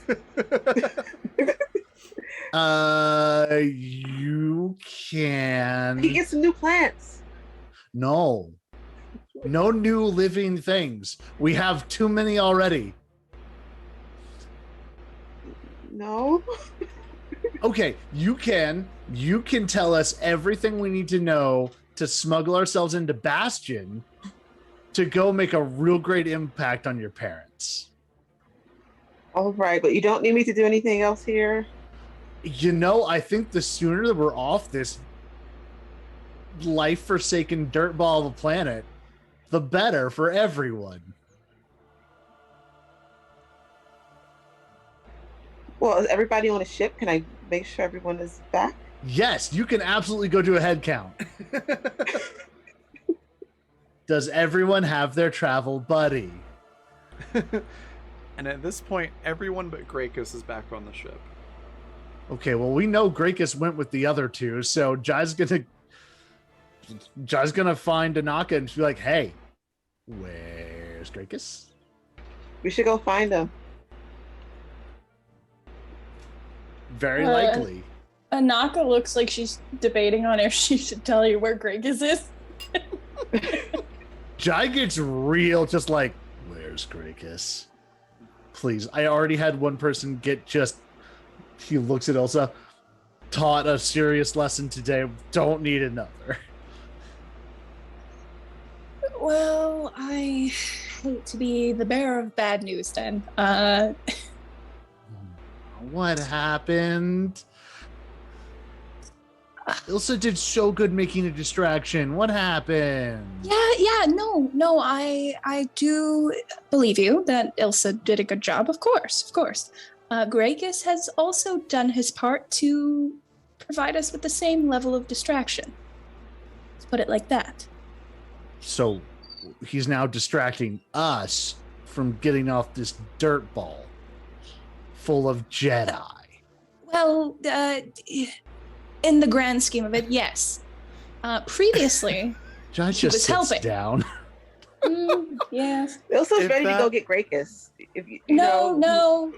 You can.
He gets some new plants.
No new living things. We have too many already.
No.
Okay, you can tell us everything we need to know to smuggle ourselves into Bastion to go make a real great impact on your parents.
All right, but you don't need me to do anything else here?
I think the sooner that we're off this life-forsaken dirtball of a planet, the better for everyone.
Well, is everybody on a ship? Can I make sure everyone is back?
Yes, you can absolutely go do a head count. Does everyone have their travel buddy?
And at this point, everyone but Gracchus is back on the ship.
Okay, well, we know Gracchus went with the other two, so Jai's gonna find Anaka and be like, hey, where's Gracchus?
We should go find him.
Very likely.
Anaka looks like she's debating on if she should tell you where Gracchus is.
Jai gets real, just like, where's Gracchus? Please, I already had one person get just, he looks at Elsa, taught a serious lesson today, don't need another.
Well, I hate to be the bearer of bad news then.
What happened? Ilsa did so good making a distraction. What happened?
No, I do believe you that Ilsa did a good job, of course. Gracchus has also done his part to provide us with the same level of distraction. Let's put it like that.
So he's now distracting us from getting off this dirt ball full of Jedi.
Well, in the grand scheme of it, yes. Previously,
Jai
was
just sits
helping.
down.
Yes.
Ilsa's ready to go get Gracchus. If you know.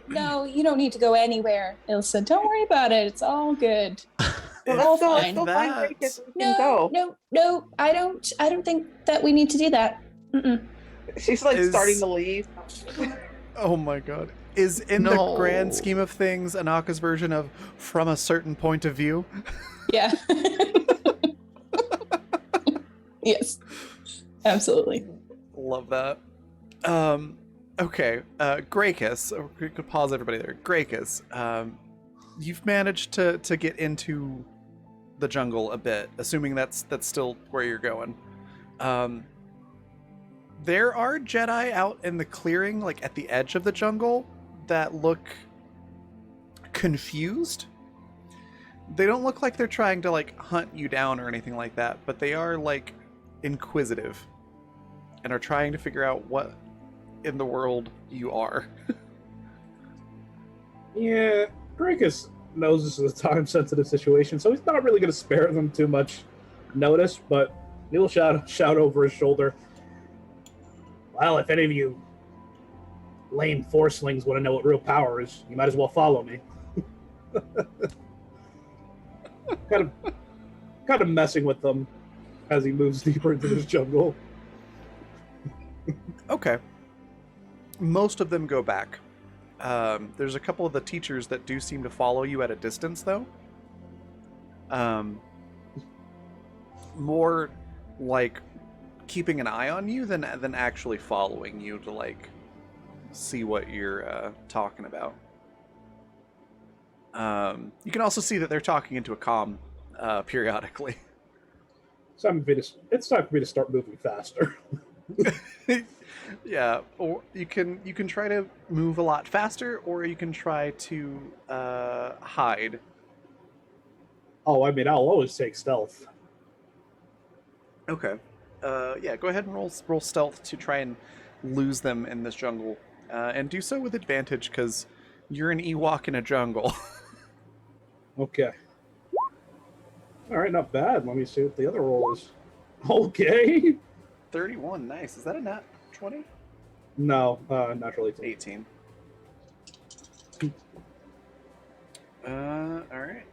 No, you don't need to go anywhere, Ilsa. Don't worry about it. It's all good.
Well, let's
fine.
go find Gracchus. We can go.
No, I don't think that we need to do that. Mm-mm.
She's like starting to leave.
Oh my god. Is in the grand scheme of things Anaka's version of from a certain point of view?
Yeah. Yes. Absolutely.
Love that. Okay. Gracchus. We could pause everybody there. Gracchus. You've managed to get into the jungle a bit, assuming that's still where you're going. There are Jedi out in the clearing, like at the edge of the jungle, that look confused. They don't look like they're trying to like hunt you down or anything like that, but they are like inquisitive and are trying to figure out what in the world you are.
Yeah, Gracchus, knows this is a time-sensitive situation, so he's not really going to spare them too much notice, but he'll shout over his shoulder, well, if any of you lame forcelings want to know what real power is, you might as well follow me. kind of messing with them as he moves deeper into this jungle.
Okay. Most of them go back. There's a couple of the teachers that do seem to follow you at a distance, though. More like keeping an eye on you than actually following you to like see what you're talking about. You can also see that they're talking into a comm periodically.
It's time for me to start moving faster.
Yeah, or you can try to move a lot faster, or you can try to hide.
Oh, I mean, I'll always take stealth.
Okay. Yeah, go ahead and roll stealth to try and lose them in this jungle, and do so with advantage because you're an Ewok in a jungle.
Okay. All right, not bad. Let me see what the other roll is. Okay.
31, nice. Is that a nat 20?
No, naturally
18. All right.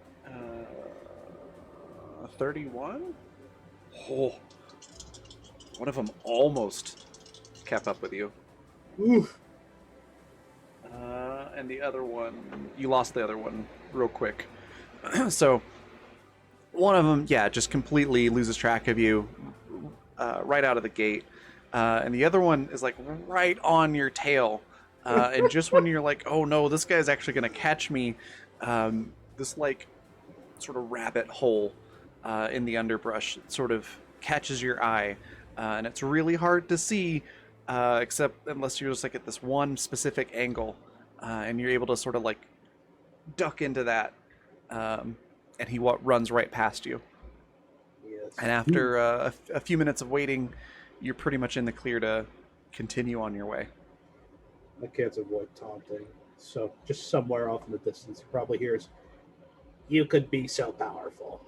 31. Oh, one of them almost kept up with you.
Oof.
And the other one, you lost the other one real quick. So one of them, yeah, just completely loses track of you right out of the gate. And the other one is like right on your tail. And just when you're like, oh no, this guy's actually going to catch me, this like sort of rabbit hole in the underbrush sort of catches your eye. And it's really hard to see, except unless you're just like at this one specific angle. And you're able to sort of like duck into that. And he runs right past you.
Yes.
And after a few minutes of waiting, you're pretty much in the clear to continue on your way.
I can't avoid taunting. So just somewhere off in the distance, he probably hears, "You could be so powerful."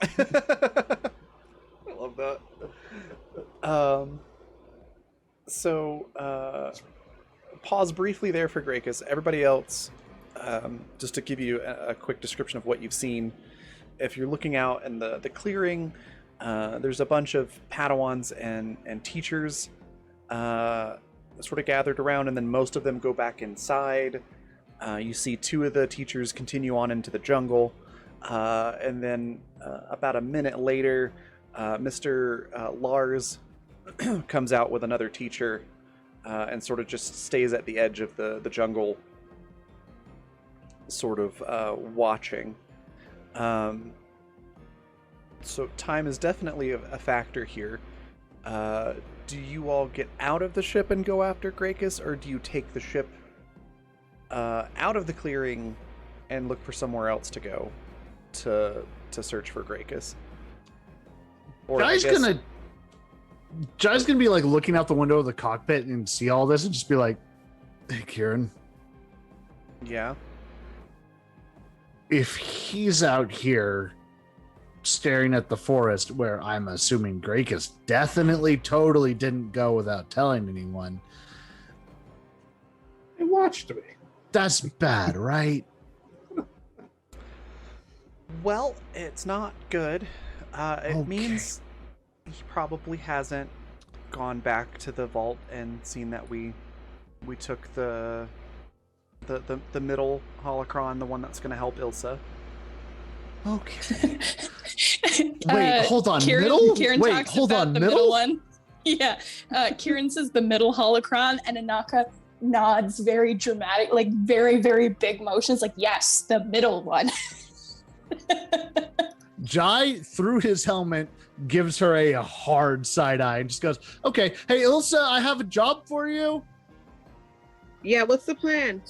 I love that. Pause briefly there for Grakus. Everybody else, just to give you a quick description of what you've seen. If you're looking out in the clearing, there's a bunch of Padawans and teachers sort of gathered around, and then most of them go back inside. You see two of the teachers continue on into the jungle, and then about a minute later, Mr. Lars comes out with another teacher and sort of just stays at the edge of the jungle, sort of watching. So time is definitely a factor here. Do you all get out of the ship and go after Grakus, or do you take the ship out of the clearing and look for somewhere else to go to search for Grakus? Or
Jai's gonna be like looking out the window of the cockpit and see all this and just be like, "Hey, Kieran,
yeah,
if he's out here staring at the forest where I'm assuming Grakus definitely totally didn't go without telling anyone,
He watched me.
that's bad, right?"
well, it's not good. It
Okay.
means he probably hasn't gone back to the vault and seen that we took the middle holocron, the one that's going to help Ilsa.
Okay. Wait, hold on.
Kieran,
Middle?
Kieran
Wait,
talks
hold
about
on.
the
Middle?
one. Yeah. Kieran says the middle holocron, and Anaka nods very dramatic, like very, very big motions, like, yes, the middle one.
Jai, through his helmet, gives her a hard side eye and just goes, "Okay, hey, Ilsa, I have a job for you.
Yeah, what's the plan?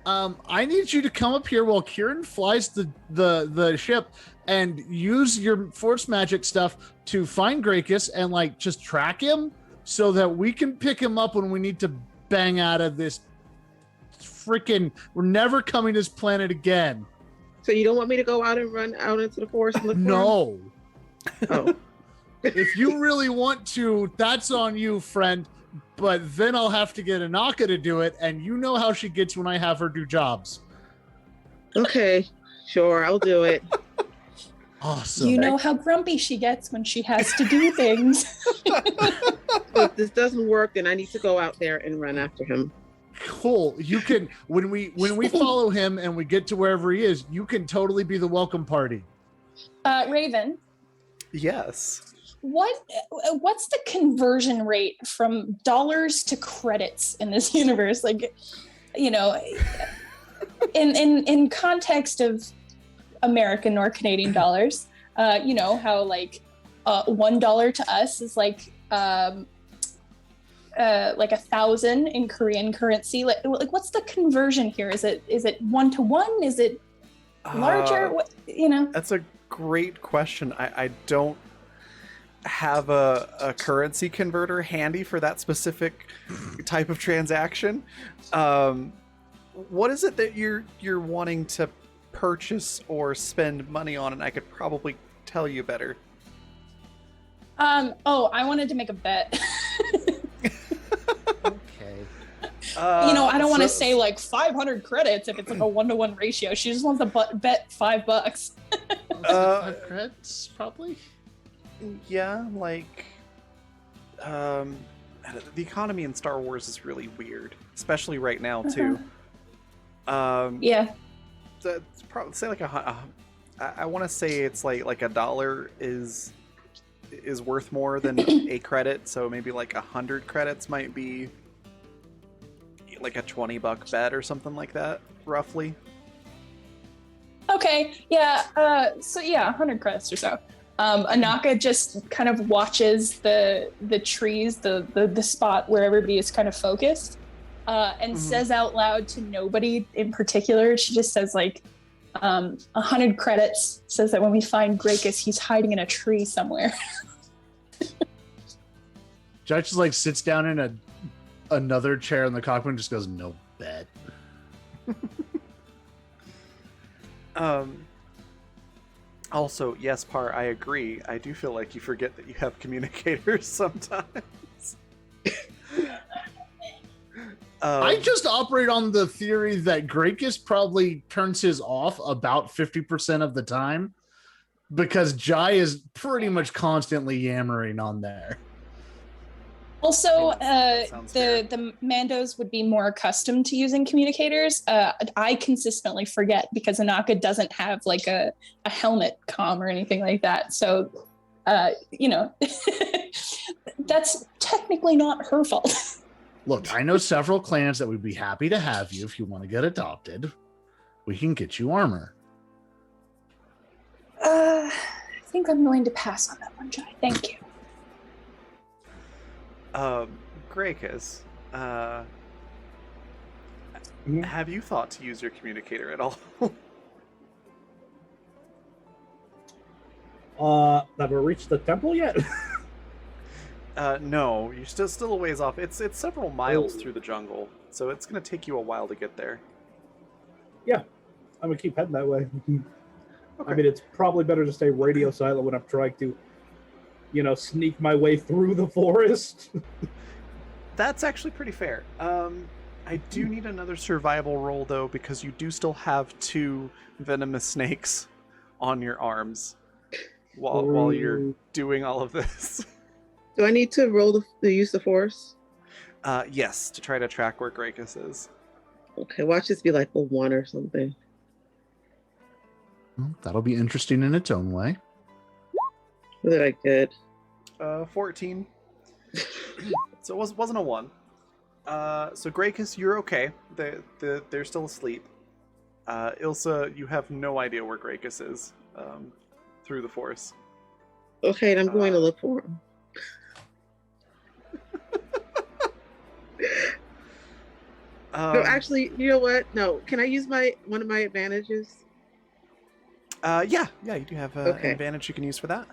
I need you to come up here while Kieran flies the ship and use your force magic stuff to find Grakus and like just track him so that we can pick him up when we need to bang out of this freaking, we're never coming to this planet again."
So you don't want me to go out and run out into the forest and look for him?
No.
Oh.
If you really want to, that's on you, friend. But then I'll have to get Anaka to do it, and you know how she gets when I have her do jobs.
Okay, sure, I'll do it.
Awesome.
You know how grumpy she gets when she has to do things.
So if this doesn't work, then I need to go out there and run after him.
Cool. You can when we follow him and we get to wherever he is, you can totally be the welcome party.
Raven,
Yes.
what's the conversion rate from dollars to credits in this universe? Like, you know, in context of American or Canadian dollars, you know how like $1 to us is like 1,000 in Korean currency. Like what's the conversion here? Is it 1-to-1? Is it larger? What, you know?
That's a great question. I don't have a currency converter handy for that specific type of transaction. What is it that you're wanting to purchase or spend money on? And I could probably tell you better.
I wanted to make a bet.
Okay.
You know, I don't want to say like 500 credits if it's like a 1-to-1 ratio. She just wants to bet $5.
5 credits, probably.
Yeah, like the economy in Star Wars is really weird, especially right now too.
Yeah.
So it's probably say like I want to say it's like $1 is worth more than a credit, so maybe like 100 credits might be like a $20 bet or something like that, roughly.
Okay. Yeah. So yeah, 100 credits or so. Anaka just kind of watches the trees, the spot where everybody is kind of focused, and says out loud to nobody in particular. She just says like, 100 credits, says that when we find Grakus, he's hiding in a tree somewhere.
Judge just like sits down in another chair in the cockpit and just goes, "No bet."
Also, yes, Par, I agree. I do feel like you forget that you have communicators sometimes.
I just operate on the theory that Grakus probably turns his off about 50% of the time because Jai is pretty much constantly yammering on there.
Also,
that sounds fair.
the Mandos would be more accustomed to using communicators. I consistently forget because Anaka doesn't have like a helmet comm or anything like that. So, you know, that's technically not her fault.
Look, I know several clans that would be happy to have you if you want to get adopted. We can get you armor.
I think I'm going to pass on that one, Jai. Thank you.
Grakus, have you thought to use your communicator at all?
Have we reached the temple yet?
No, you're still a ways off. It's several miles through the jungle, so it's gonna take you a while to get there.
Yeah, I'm gonna keep heading that way.
Okay.
I mean, it's probably better to stay radio silent when I'm trying to, you know, sneak my way through the forest.
That's actually pretty fair. I do need another survival roll though, because you do still have 2 venomous snakes on your arms while you're doing all of this.
Do I need to roll to use the force?
Yes, to try to track where Grakus is.
Okay, watch this be like a 1 or something.
Well, that'll be interesting in its own way.
What did I get?
14. So it wasn't a 1. So Grakus, you're okay. They're still asleep. Ilsa, you have no idea where Grakus is through the force.
Okay, and I'm going to look for him. No, actually, you know what? No, can I use one of my advantages?
Yeah, you do have an
Okay.
advantage you can use for that.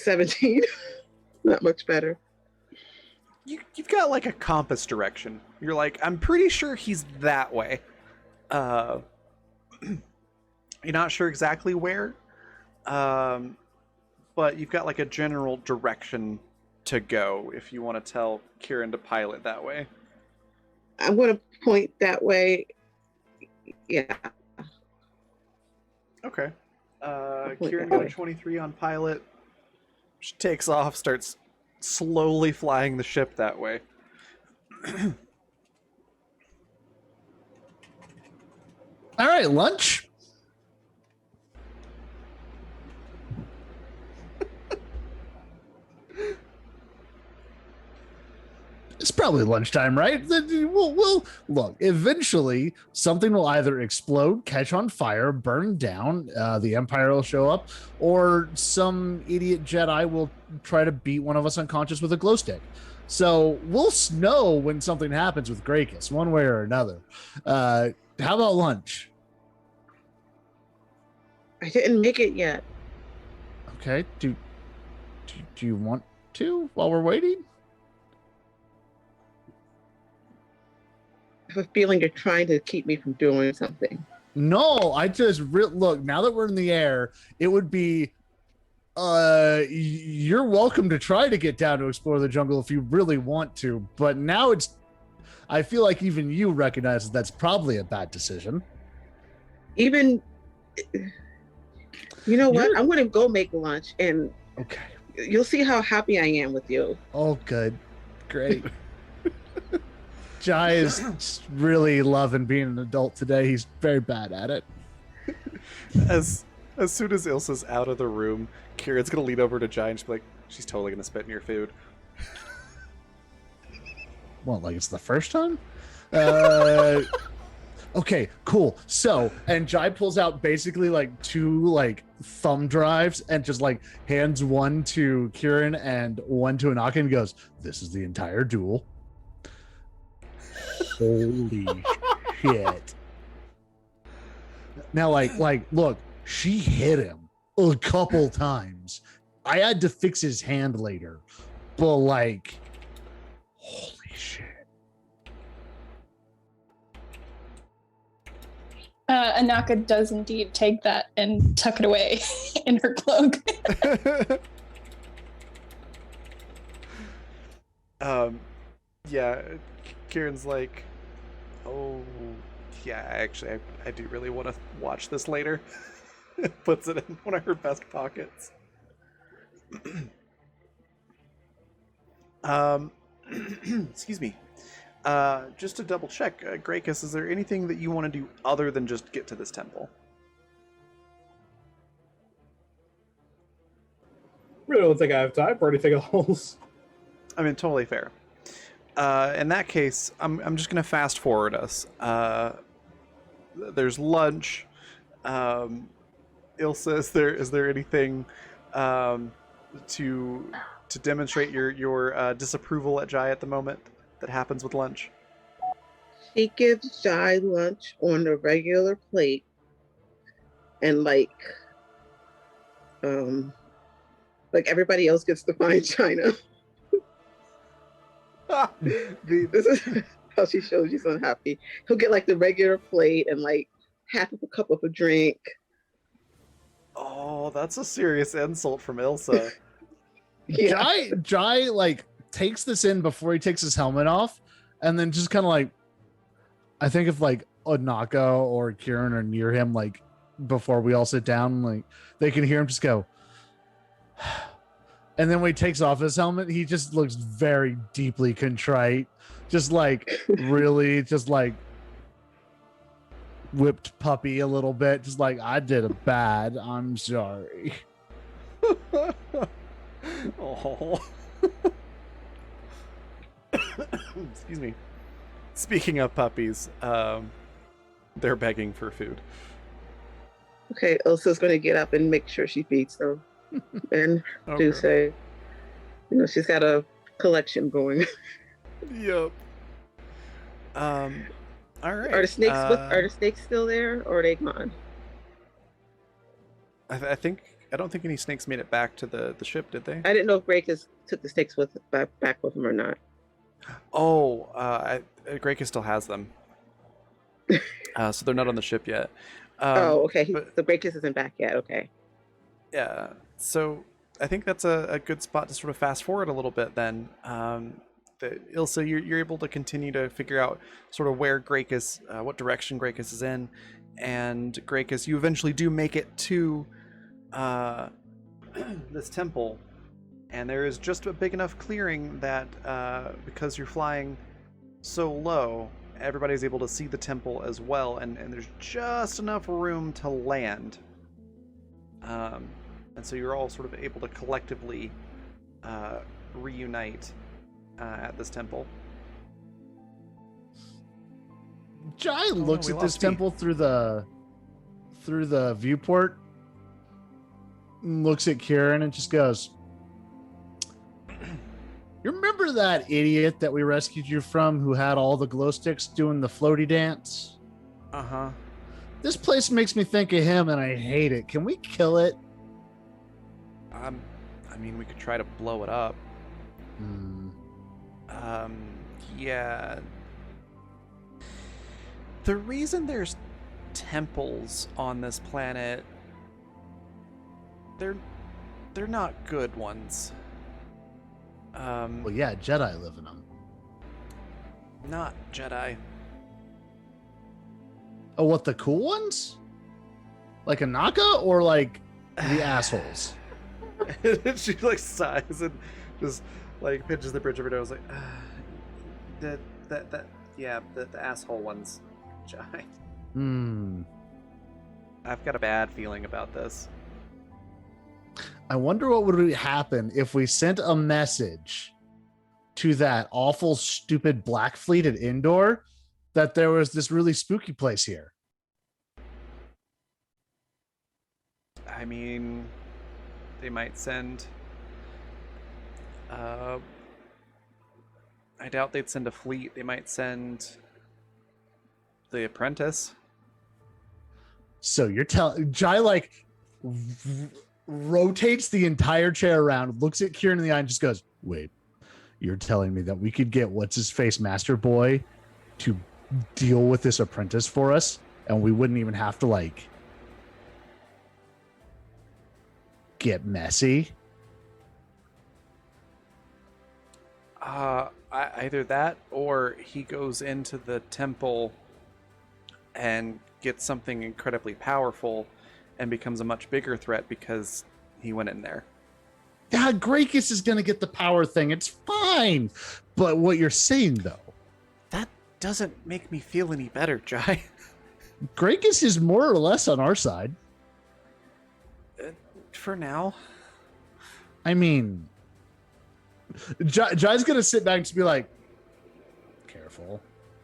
$17. Not much better.
you've got like a compass direction. You're like, I'm pretty sure he's that way. You're not sure exactly where, but you've got like a general direction to go if you want to tell Kieran to pilot that way.
I'm going to point that way. Yeah.
Okay.
point
Kieran
that
got a
way.
23 on pilot. She takes off, starts slowly flying the ship that way.
All right, lunch. It's probably lunchtime, right? We'll look. Eventually, something will either explode, catch on fire, burn down. The Empire will show up, or some idiot Jedi will try to beat one of us unconscious with a glow stick. So we'll know when something happens with Grakus, one way or another. How about lunch?
I didn't make it yet.
Okay. Do you want to while we're waiting?
I have a feeling you're trying to keep me from doing something.
No, I just look. Now that we're in the air, it would be. You're welcome to try to get down to explore the jungle if you really want to, but now it's. I feel like even you recognize that's probably a bad decision.
Even, you know what? I'm going to go make lunch, and
Okay.
you'll see how happy I am with you.
Oh, good, great. Jai is really loving being an adult today. He's very bad at it.
As soon as Ilsa's out of the room, Kieran's gonna lean over to Jai and just be like, she's totally gonna spit in your food.
Well, like it's the first time? Okay, cool. So, and Jai pulls out basically like two like thumb drives and just like hands one to Kieran and one to Anaka and goes, "This is the entire duel." Holy shit. Now, like, look, she hit him a couple times. I had to fix his hand later, but like, holy shit.
Anaka does indeed take that and tuck it away in her cloak.
Yeah, Kieran's like, oh, yeah, actually, I do really want to watch this later. Puts it in one of her best pockets. Excuse me. Just to double check, Grakus, is there anything that you want to do other than just get to this temple?
Really don't think I have time for anything else.
I mean, totally fair. In that case, I'm just gonna fast forward us. There's lunch. Ilsa, is there anything to demonstrate your disapproval at Jai at the moment that happens with lunch?
She gives Jai lunch on a regular plate, and like everybody else gets the fine china. This is how she shows she's unhappy. He'll get like the regular plate and like half of a cup of a drink.
Oh, that's a serious insult from Ilsa.
Yeah.
Jai like takes this in before he takes his helmet off, and then just kind of like, I think if like Anaka or Kieran are near him, like before we all sit down, like they can hear him just go. And then when he takes off his helmet, he just looks very deeply contrite, just like really, just like whipped puppy a little bit, just like I did a bad. I'm sorry.
Oh. Excuse me. Speaking of puppies, they're begging for food.
Okay, Ilsa's going to get up and make sure she feeds them. And
Okay.
do say, you know, she's got a collection going.
Yep. All right.
Are the snakes still there, or are they gone?
I don't think any snakes made it back to the ship, did they?
I didn't know if Grakus took the snakes back with him or not.
Oh, Greka still has them. So they're not on the ship yet.
Oh, okay.
But
So Breakus isn't back yet. Okay.
yeah, so I think that's a good spot to sort of fast forward a little bit then. Ilsa, you're able to continue to figure out sort of where Grakus, what direction Grakus is in, and Grakus, you eventually do make it to this temple, and there is just a big enough clearing that because you're flying so low, everybody's able to see the temple as well, and there's just enough room to land. And so you're all sort of able to collectively reunite at this temple.
Jai looks
we
at this
lost T.
temple through the viewport, looks at Kieran and just goes, "You remember that idiot that we rescued you from who had all the glow sticks doing the floaty dance?
Uh-huh.
This place makes me think of him and I hate it. Can we kill it?"
I mean, we could try to blow it up. Yeah. The reason there's temples on this planet, they're not good ones.
Well, yeah, Jedi live in them.
Not Jedi.
Oh, what, the cool ones? Like Anaka or like the assholes?
She like sighs and just like pinches the bridge of her nose, like the asshole ones. Jai. I've got a bad feeling about this.
I wonder what would happen if we sent a message to that awful, stupid Black Fleet at Indoor that there was this really spooky place here.
I mean, they might send. I doubt they'd send a fleet. They might send the apprentice.
So you're telling Jai like rotates the entire chair around, looks at Kieran in the eye, and just goes, "Wait, you're telling me that we could get what's his face, Master Boy, to deal with this apprentice for us, and we wouldn't even have to like get messy?"
Either that, or he goes into the temple and gets something incredibly powerful and becomes a much bigger threat because he went in there.
Yeah, Grakus is going to get the power thing. It's fine. But what you're saying, though,
That doesn't make me feel any better, Jai.
Grakus is more or less on our side.
For now.
I mean, Jai's going to sit back and just be like, "Careful.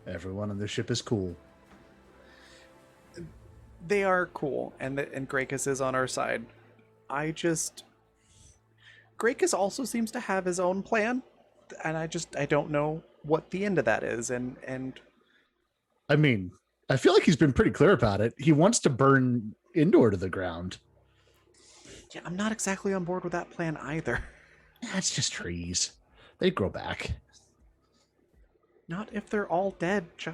Everyone on the ship is cool."
They are cool, and Grakus is on our side. Grakus also seems to have his own plan, and I don't know what the end of that is, and
I mean, I feel like he's been pretty clear about it. He wants to burn Indoor to the ground.
yeah, I'm not exactly on board with that plan either.
That's just trees. They grow back.
Not if they're all dead, Jai.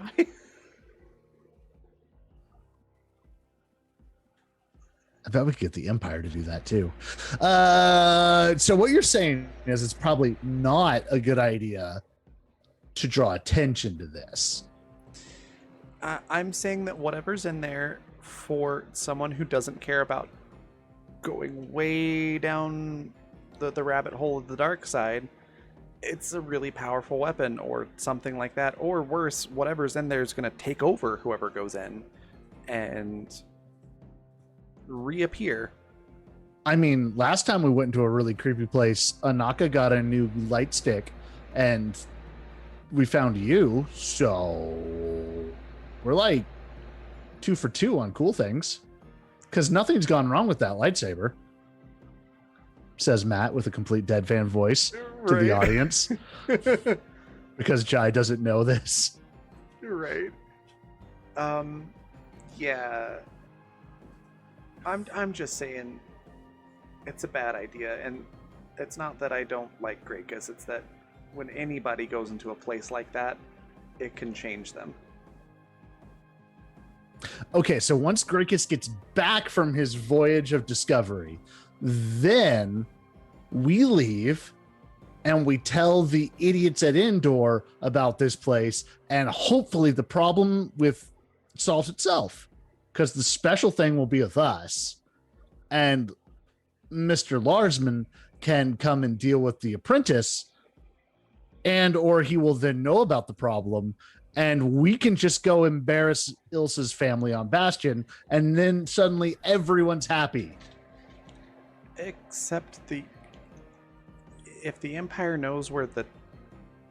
I bet we could get the Empire to do that too. So what you're saying is it's probably not a good idea to draw attention to this.
I'm saying that whatever's in there for someone who doesn't care about going way down the rabbit hole of the dark side, it's a really powerful weapon or something like that. Or worse, whatever's in there is going to take over whoever goes in and reappear.
I mean, last time we went into a really creepy place, Anaka got a new light stick and we found you. So we're like 2 for 2 on cool things because nothing's gone wrong with that lightsaber, says Matt with a complete deadpan voice to the audience because Jai doesn't know this.
Right. Yeah. I'm just saying it's a bad idea, and it's not that I don't like Grakus, it's that when anybody goes into a place like that, it can change them.
Okay, so once Gracchus gets back from his voyage of discovery, then we leave and we tell the idiots at Indoor about this place, and hopefully the problem solves itself, because the special thing will be with us, and Mr. Larsman can come and deal with the apprentice, and or he will then know about the problem, and we can just go embarrass Ilsa's family on Bastion, and then suddenly everyone's happy.
Except if the Empire knows where the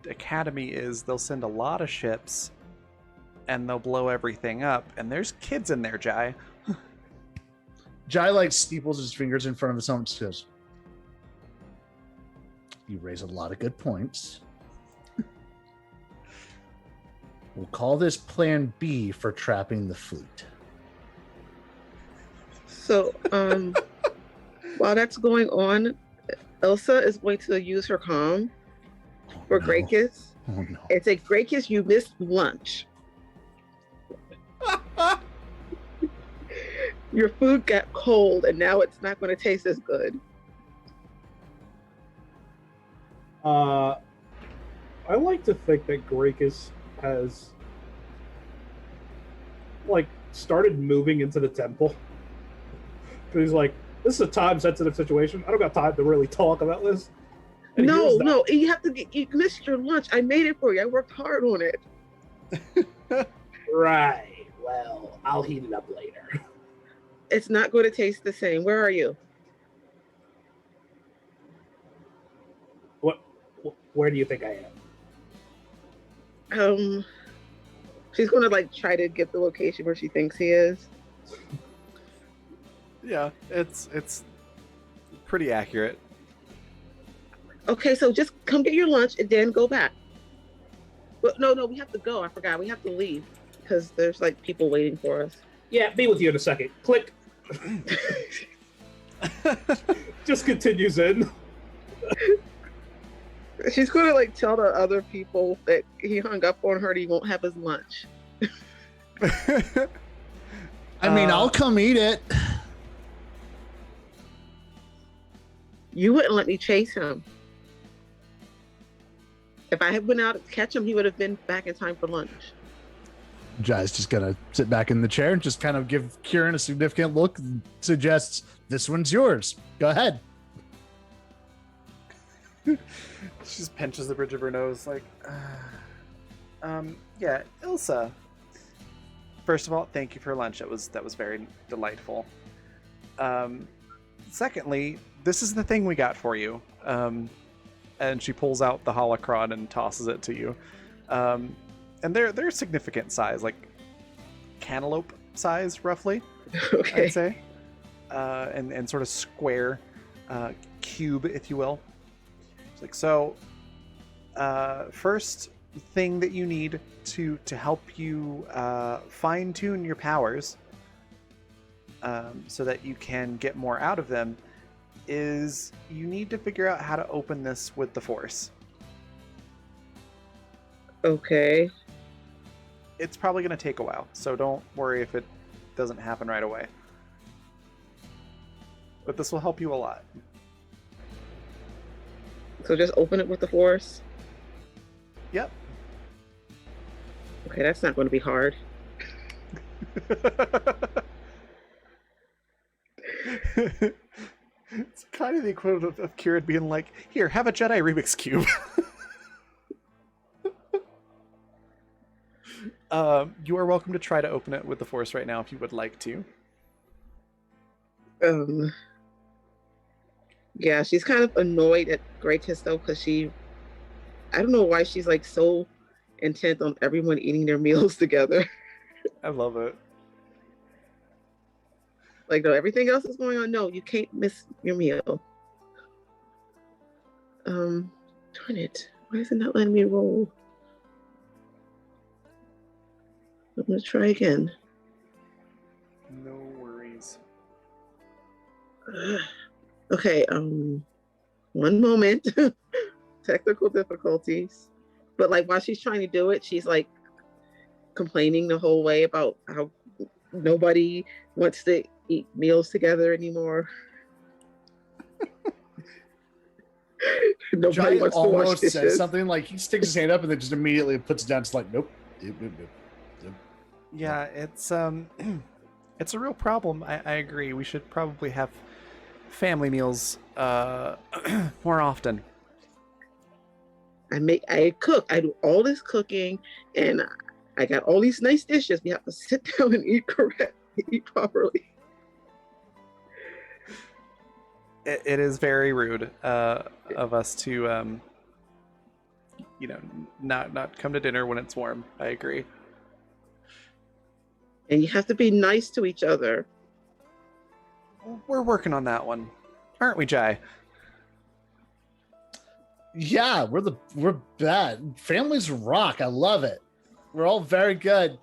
Academy is, they'll send a lot of ships, and they'll blow everything up, and there's kids in there, Jai.
Jai like steeples his fingers in front of his helmet and says, "You raise a lot of good points. We'll call this Plan B for trapping the fleet."
So, while that's going on, Elsa is going to use her comm for
no.
Gracchus
Oh no.
and say, Gracchus, you missed lunch. Your food got cold and now it's not going to taste as good.
I like to think that Gracchus has started moving into the temple. He's like, this is a time-sensitive situation. I don't got time to really talk about this. And
No, you have to you missed your lunch. I made it for you. I worked hard on it.
Right. Well, I'll heat it up later.
It's not going to taste the same. Where are you?
Where do you think I am?
She's going to try to get the location where she thinks he is.
Yeah, it's pretty accurate.
Okay, so just come get your lunch and then go back. Well, no, we have to go. I forgot. We have to leave because there's people waiting for us.
Yeah, be with you in a second. Click. Just continues in.
She's going to tell the other people that he hung up on her and he won't have his lunch.
I mean, I'll come eat it.
You wouldn't let me chase him. If I had went out to catch him, he would have been back in time for lunch.
Jai's just gonna sit back in the chair and just kind of give Kieran a significant look and suggests, "This one's yours. Go ahead."
She just pinches the bridge of her nose yeah, Ilsa. First of all, thank you for lunch. That was very delightful. Secondly, this is the thing we got for you. And she pulls out the holocron and tosses it to you. And they're significant size, cantaloupe size, roughly.
Okay.
I'd say. And sort of square cube, if you will. It's first thing that you need to help you fine-tune your powers so that you can get more out of them is you need to figure out how to open this with the Force.
Okay.
It's probably going to take a while, so don't worry if it doesn't happen right away. But this will help you a lot.
So just open it with the Force?
Yep.
Okay, that's not going to be hard.
It's kind of the equivalent of Kieran being like, here, have a Jedi Rubik's Cube. You are welcome to try to open it with the Force right now if you would like to.
Yeah, she's kind of annoyed at Gracchus though, because I don't know why she's so intent on everyone eating their meals together.
I love it.
No, everything else is going on. No, you can't miss your meal. Darn it. Why is it not letting me roll? I'm gonna try again.
No worries.
Okay, one moment to technical difficulties. But like while she's trying to do it, she's like complaining the whole way about how nobody wants to eat meals together anymore. Nobody
Jai
wants to wash
almost says
dishes.
something like he sticks his hand up and then just immediately puts it down. It's like, nope.
Yeah, it's it's a real problem. I agree. We should probably have family meals more often.
I cook. I do all this cooking, and I got all these nice dishes. We have to sit down and eat eat properly.
It is very rude of us to, not come to dinner when it's warm. I agree.
And you have to be nice to each other.
We're working on that one, aren't we, Jai?
Yeah, we're bad. Families rock. I love it. We're all very good.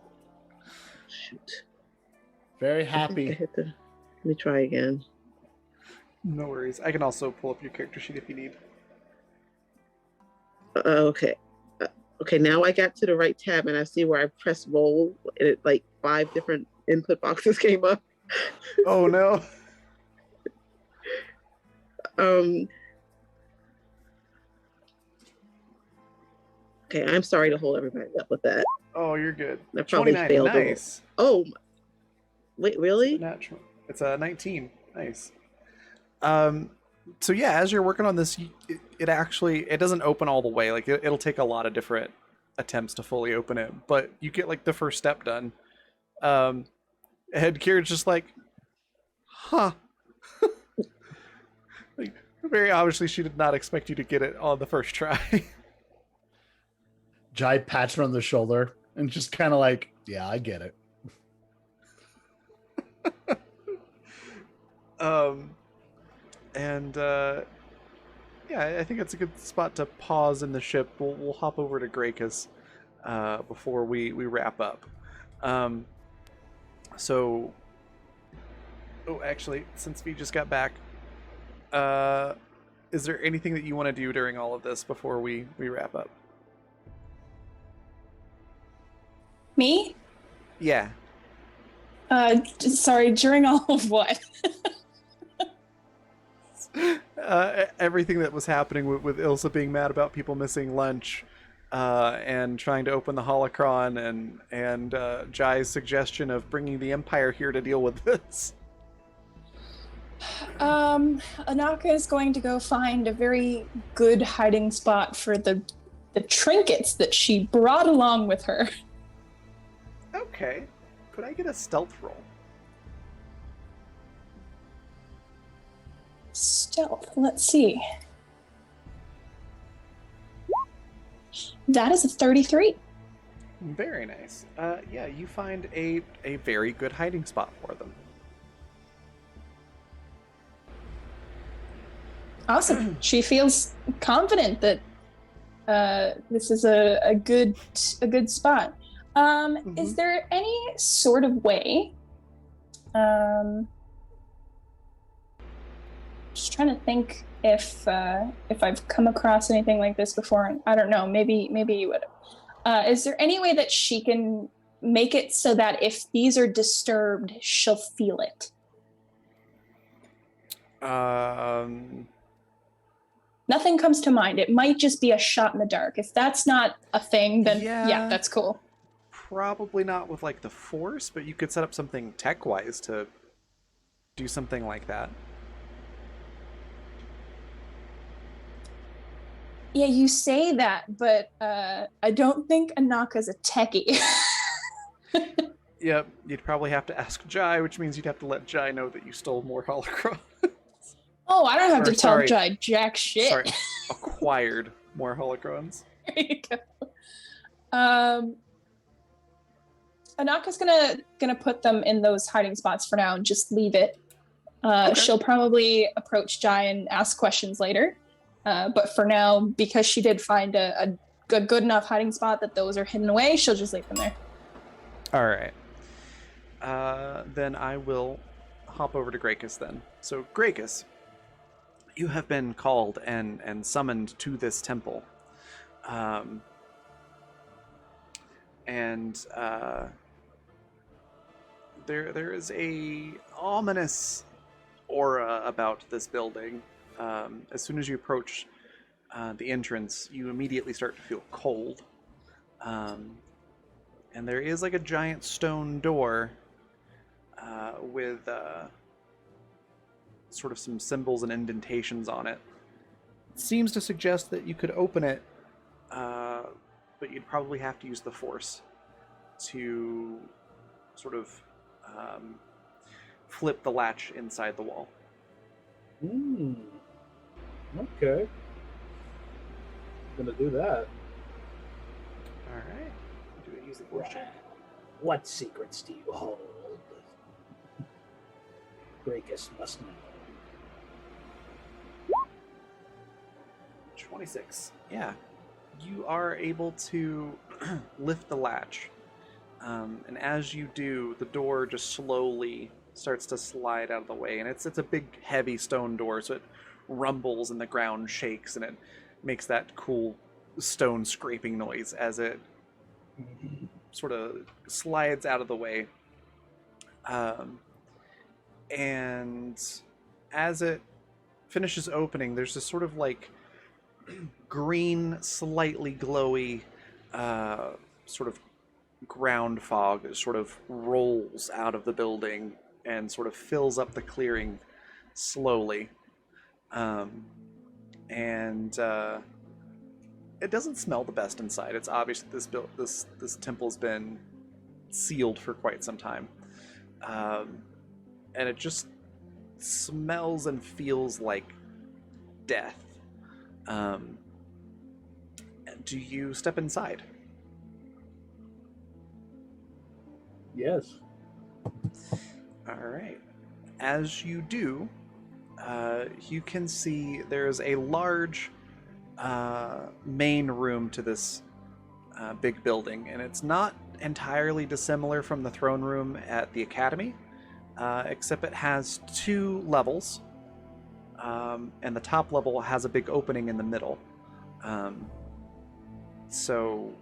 Shoot.
Very
I
happy.
hit the. Let me try again.
No worries. I can also pull up your character sheet if you need.
Okay. Okay, now I got to the right tab and I see where I pressed roll and it like 5 different input boxes came up.
Oh no.
Okay, I'm sorry to hold everybody up with that.
Oh, you're good.
I probably
29.
failed.
Nice.
Oh, wait, really?
Natural. It's a 19. Nice. So yeah, as you're working on this, it actually doesn't open all the way. Like it'll take a lot of different attempts to fully open it, but you get like the first step done. And Kira's just like, huh. Like very obviously, she did not expect you to get it on the first try.
Jai pats her on the shoulder and just kind of like, yeah, I get it.
Yeah, I think it's a good spot to pause in the ship. We'll hop over to Grakus before we wrap up. So, actually, since we just got back, is there anything that you want to do during all of this before we wrap up?
Me?
Yeah.
Sorry, during all of what?
Everything that was happening with Ilsa being mad about people missing lunch, and trying to open the holocron, and Jai's suggestion of bringing the Empire here to deal with this.
Anaka is going to go find a very good hiding spot for the trinkets that she brought along with her.
Okay. Could I get a stealth roll?
Stealth. Let's see. That is a 33.
Very nice. Yeah, you find a very good hiding spot for them.
Awesome. She feels confident that this is a good spot. Is there any sort of way? Just trying to think if I've come across anything like this before. I don't know. Maybe you would. Is there any way that she can make it so that if these are disturbed, she'll feel it? Nothing comes to mind. It might just be a shot in the dark. If that's not a thing, then yeah that's cool.
Probably not with like the Force, but you could set up something tech-wise to do something like that.
Yeah, you say that, but I don't think Anaka's a techie.
Yep, you'd probably have to ask Jai, which means you'd have to let Jai know that you stole more holocron.
Oh, I don't have to tell
sorry.
Jai jack shit.
Sorry, acquired more holocrons.
There you go. Anaka's gonna put them in those hiding spots for now and just leave it.
Okay.
She'll probably approach Jai and ask questions later. But for now, because she did find a good enough hiding spot that those are hidden away, she'll just leave them there.
All right. Then I will hop over to Grakus then. So Grakus, you have been called and summoned to this temple. Um, and there is a ominous aura about this building. As soon as you approach the entrance, you immediately start to feel cold. And there is like a giant stone door with sort of some symbols and indentations on it. It seems to suggest that you could open it, but you'd probably have to use the Force to sort of flip the latch inside the wall.
Okay. Gonna do that.
All right. Do we use the Force check?
What secrets do you hold? Grakus must know.
26. Yeah. You are able to lift the latch. And as you do, the door just slowly starts to slide out of the way. And it's a big, heavy stone door, so it rumbles and the ground shakes, and it makes that cool stone scraping noise as it sort of slides out of the way. And as it finishes opening, there's this sort of like green, slightly glowy sort of ground fog that sort of rolls out of the building and sort of fills up the clearing slowly. And it doesn't smell the best inside. It's obvious that this temple's been sealed for quite some time. And it just smells and feels like death. Do you step inside?
Yes.
All right. As you do, you can see there's a large main room to this big building, and it's not entirely dissimilar from the throne room at the Academy, except it has 2 levels, and the top level has a big opening in the middle. So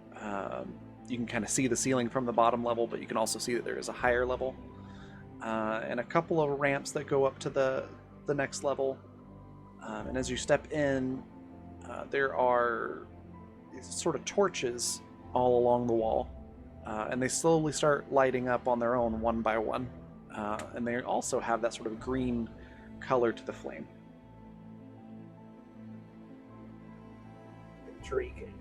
you can kind of see the ceiling from the bottom level, but you can also see that there is a higher level, and a couple of ramps that go up to the next level. And as you step in, there are these sort of torches all along the wall, and they slowly start lighting up on their own one by one. And they also have that sort of green color to the flame.
Intriguing.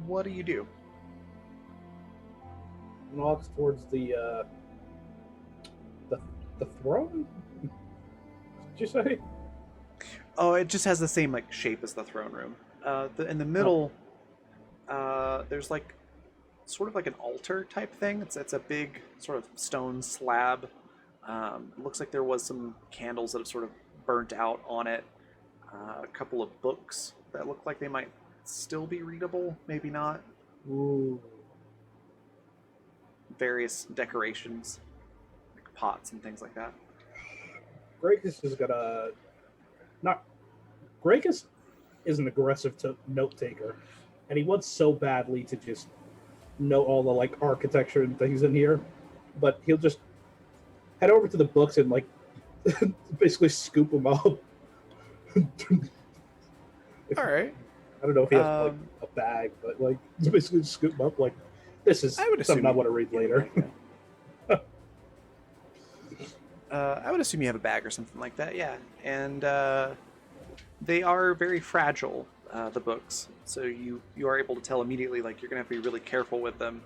What do you do?
Walks towards the throne. Did you say?
Oh, it just has the same like shape as the throne room. In the middle, there's like sort of like an altar type thing. It's a big sort of stone slab. It looks like there was some candles that have sort of burnt out on it. A couple of books that look like they might still be readable, maybe not.
Ooh.
Various decorations, like pots and things like that.
Grakus is gonna not. Grakus is an aggressive note taker, and he wants so badly to just know all the like architecture and things in here, but he'll just head over to the books and like basically scoop them up.
All right.
I don't know if he has like a bag, but like basically scoop them up. Like this is something I want to read later.
I would assume you have a bag or something like that, yeah. And they are very fragile, the books, so you are able to tell immediately, like, you're going to have to be really careful with them.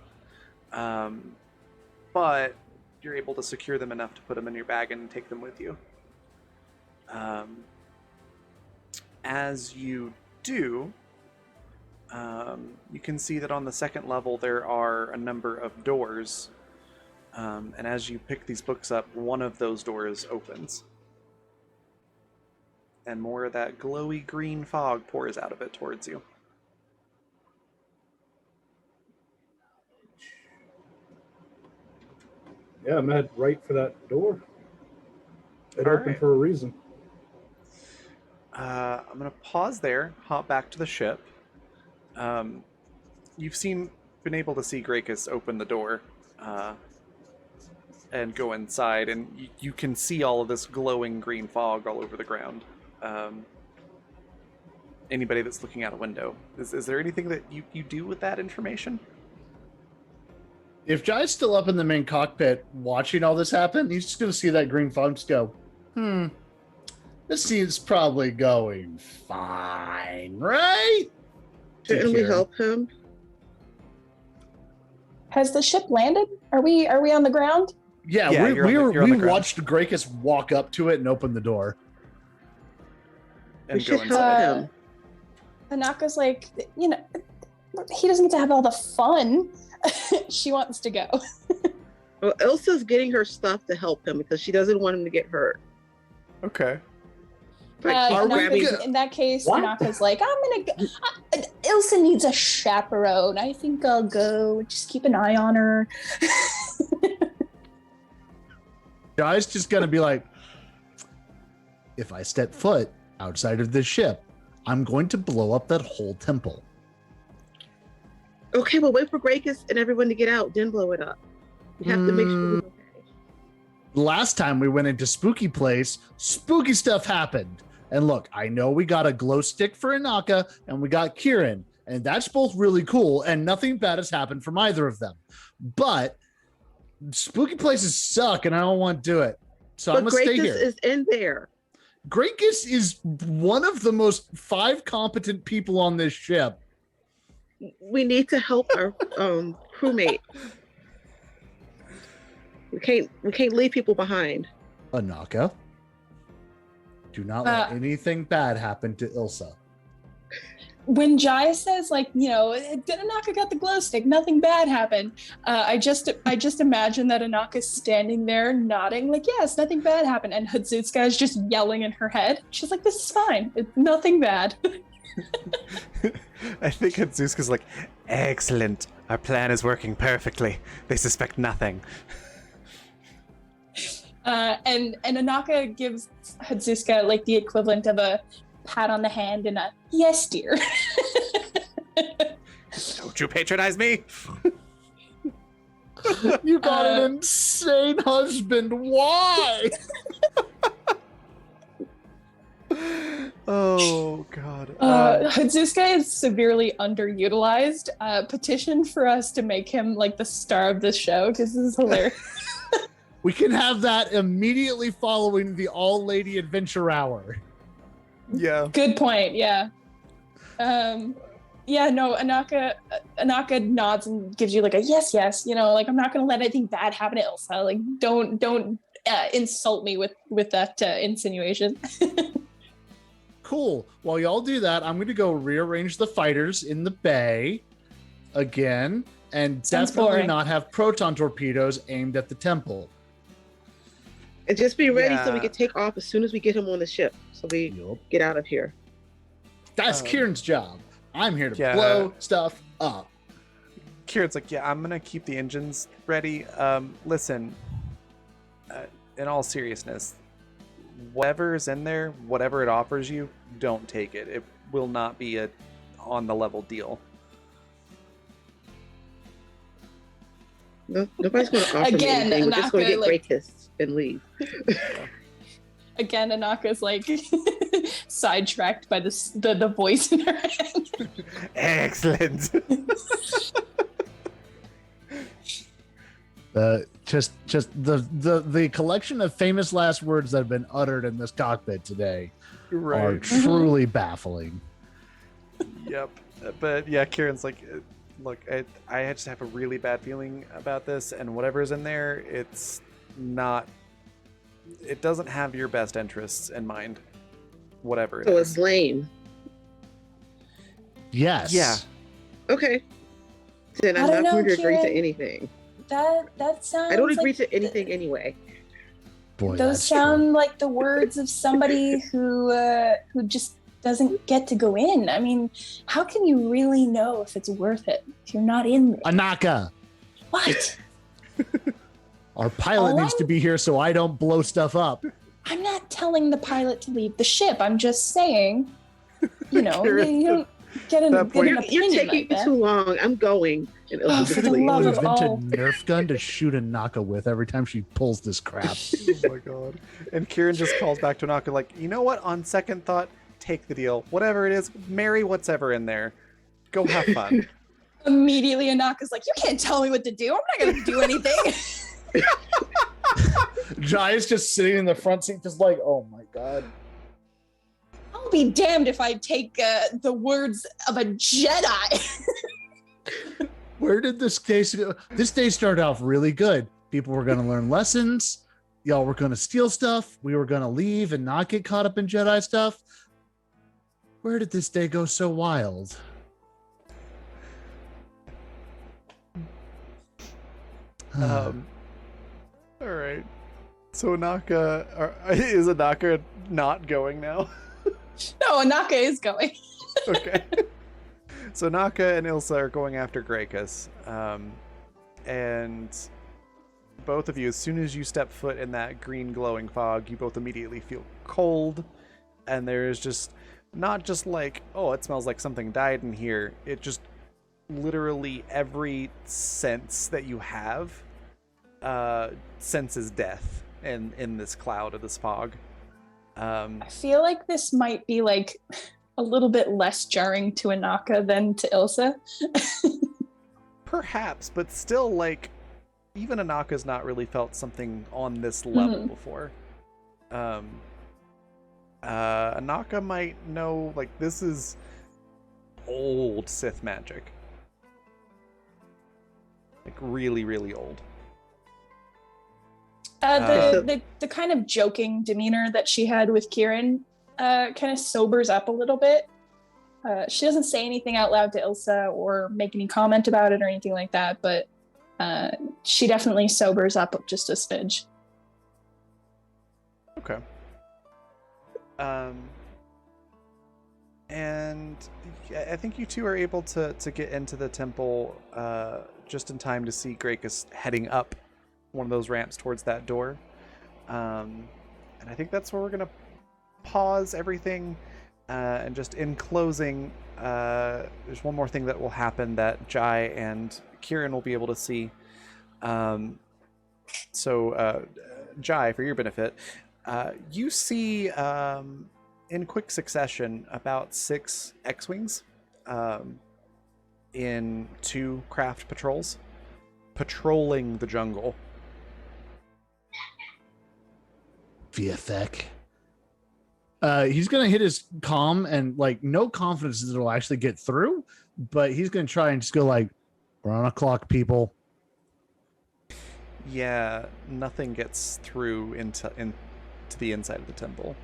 But you're able to secure them enough to put them in your bag and take them with you. As you do, you can see that on the second level there are a number of doors. And as you pick these books up, one of those doors opens. And more of that glowy green fog pours out of it towards you.
Yeah, I'm gonna head right for that door. It
All
opened
right.
for a reason.
I'm gonna pause there, hop back to the ship. You've been able to see Grakus open the door and go inside, and you can see all of this glowing green fog all over the ground. Anybody that's looking out a window, is there anything that you do with that information?
If Jai's still up in the main cockpit watching all this happen, he's just going to see that green fog and just go, this seems probably going fine, right?
Shouldn't we help him?
Has the ship landed? Are we on the ground?
Yeah,
Yeah, you're on the
we
ground.
watched Grakus walk up to it and open the door.
And
We should
go
help
inside.
him.
Anaka's like, he doesn't get to have all the fun. She wants to go.
Well, Elsa's getting her stuff to help him because she doesn't want him to get hurt.
Okay.
But
Are we
Anaka's-
good?
in that case,
What?
Anaka's like, I'm gonna go. Ilsa needs a chaperone. I think I'll go. Just keep an eye on her.
Jai's just going to be like, if I step foot outside of this ship, I'm going to blow up that whole temple.
okay, well, wait for Grakus and everyone to get out, then blow it up. You have to make sure he's okay.
Last time we went into Spooky Place, spooky stuff happened. And look, I know we got a glow stick for Anaka and we got Kieran, and that's both really cool, and nothing bad has happened from either of them. But spooky places suck, and I don't want to do it. So I'm
But
going to stay
Grakus
here.
is in there.
Grakus is one of the most 5 competent people on this ship.
We need to help our crewmate. We can't leave people behind.
Anaka, do not let anything bad happen to Ilsa.
When Jai says, like, Anaka got the glow stick, nothing bad happened. I just imagine that Anaka's standing there nodding, like, yes, nothing bad happened. And Hatsutsuka is just yelling in her head. She's like, this is fine. It's nothing bad.
I think Hatsuska's like, excellent. Our plan is working perfectly. They suspect nothing.
And Anaka gives Hatsuska like the equivalent of a pat on the hand and a yes, dear.
Don't you patronize me?
You got an insane husband. Why?
Oh, God.
Hatsuska is severely underutilized. Petition for us to make him like the star of this show because this is hilarious.
We can have that immediately following the all-lady adventure hour.
Yeah.
Good point. Yeah. Anaka nods and gives you like a yes. Like, I'm not gonna let anything bad happen to Ilsa. Like, don't insult me with that insinuation.
Cool. While y'all do that, I'm going to go rearrange the fighters in the bay again, and
Sounds
definitely
boring.
not have proton torpedoes aimed at the temple.
And just be ready so we
Yeah.
can take off as soon as we get him on the ship. So we
Yup.
get out of here.
That's
Um,
Kieran's job. I'm here to
yeah.
blow stuff up.
Kieran's like, yeah, I'm gonna keep the engines ready. Listen, in all seriousness, whatever's in there, whatever it offers you, don't take it. It will not be a on the level deal.
No, nobody's going to offer
Again,
me anything. We're just going to
Anaka,
get
like-
Grakus and leave.
Again, Anaka's like sidetracked by the voice in her head.
Excellent.
Just the collection of famous last words that have been uttered in this cockpit today are
Right.
truly baffling.
Yep. But yeah, Kieran's like, look, I just have a really bad feeling about this, and whatever's in there, it doesn't have your best interests in mind. Whatever it
So
is.
it's lame.
Yes.
Yeah.
Okay. Then
I
I'm
don't
not going
know,
to agree to
Kieran.
anything.
That sounds.
I don't agree
like
to anything anyway.
Boy,
Those
that's true.
sound like the words of somebody who just doesn't get to go in. I mean, how can you really know if it's worth it if you're not in there?
Anaka.
What?
Our pilot needs to be here so I don't blow stuff up.
I'm not telling the pilot to leave the ship. I'm just saying, you don't get an opinion
You're taking
like that.
too long. I'm going. And
Oh, for the love of all.
Nerf gun to shoot a Naka with every time she pulls this crap.
Oh my god. And Kieran just calls back to Naka like, you know what? On second thought, take the deal. Whatever it is, marry what's ever in there. Go have fun.
Immediately, Anaka's like, you can't tell me what to do. I'm not going to do anything.
Jai is just sitting in the front seat, just like, oh my god.
I'll be damned if I take the words of a Jedi.
Where did this day go? This day started off really good. People were going to learn lessons. Y'all were going to steal stuff. We were going to leave and not get caught up in Jedi stuff. Where did this day go so wild?
All right. So is Anaka not going now?
No, Anaka is going.
Okay. So Naka and Ilsa are going after Grakus. And both of you, as soon as you step foot in that green glowing fog, you both immediately feel cold. And there's just not just like, oh, it smells like something died in here. It just literally every sense that you have senses death in this cloud of this fog.
I feel like this might be like a little bit less jarring to Anaka than to Ilsa.
Perhaps, but still, like, even Anaka's not really felt something on this level before. Anaka might know, like, this is old Sith magic. Like, really, really old.
The kind of joking demeanor that she had with Kieran kind of sobers up a little bit. She doesn't say anything out loud to Ilsa or make any comment about it or anything like that, but she definitely sobers up just a smidge.
Okay. And I think you two are able to get into the temple just in time to see Grakus heading up one of those ramps towards that door. And I think that's where we're going to pause everything. And just in closing, there's one more thing that will happen that Jai and Kieran will be able to see. So, Jai, for your benefit, you see in quick succession about 6 X-Wings in 2 craft patrols patrolling the jungle.
VFX. He's gonna hit his comm and like no confidence that it'll actually get through, but he's gonna try and just go like, we're on a clock, people.
Yeah, nothing gets through into the inside of the temple.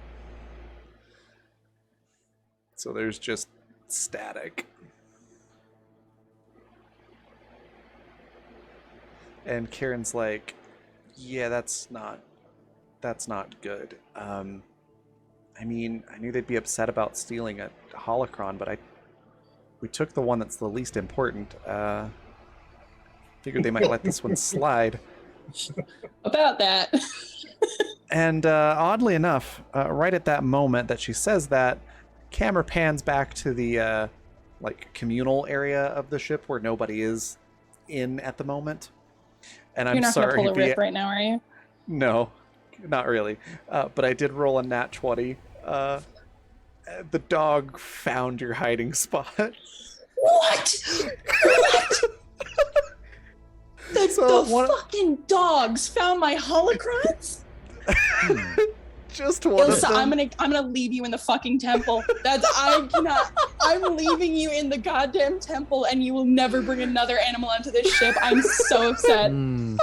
So there's just static. And Kieran's like, yeah, that's not good. I mean, I knew they'd be upset about stealing a holocron, but we took the one that's the least important. Figured they might let this one slide.
About that.
And oddly enough, right at that moment that she says that, camera pans back to the like communal area of the ship where nobody is in at the moment. And
You're
I'm
not
sorry,
gonna pull a rip right now, are you?
No, not really. But I did roll a nat 20. The dog found your hiding spot.
What? What? The fucking dogs found my holocrons?
Just one of
Ilsa,
them.
I'm gonna leave you in the fucking temple. I'm leaving you in the goddamn temple, and you will never bring another animal onto this ship. I'm so upset. I'm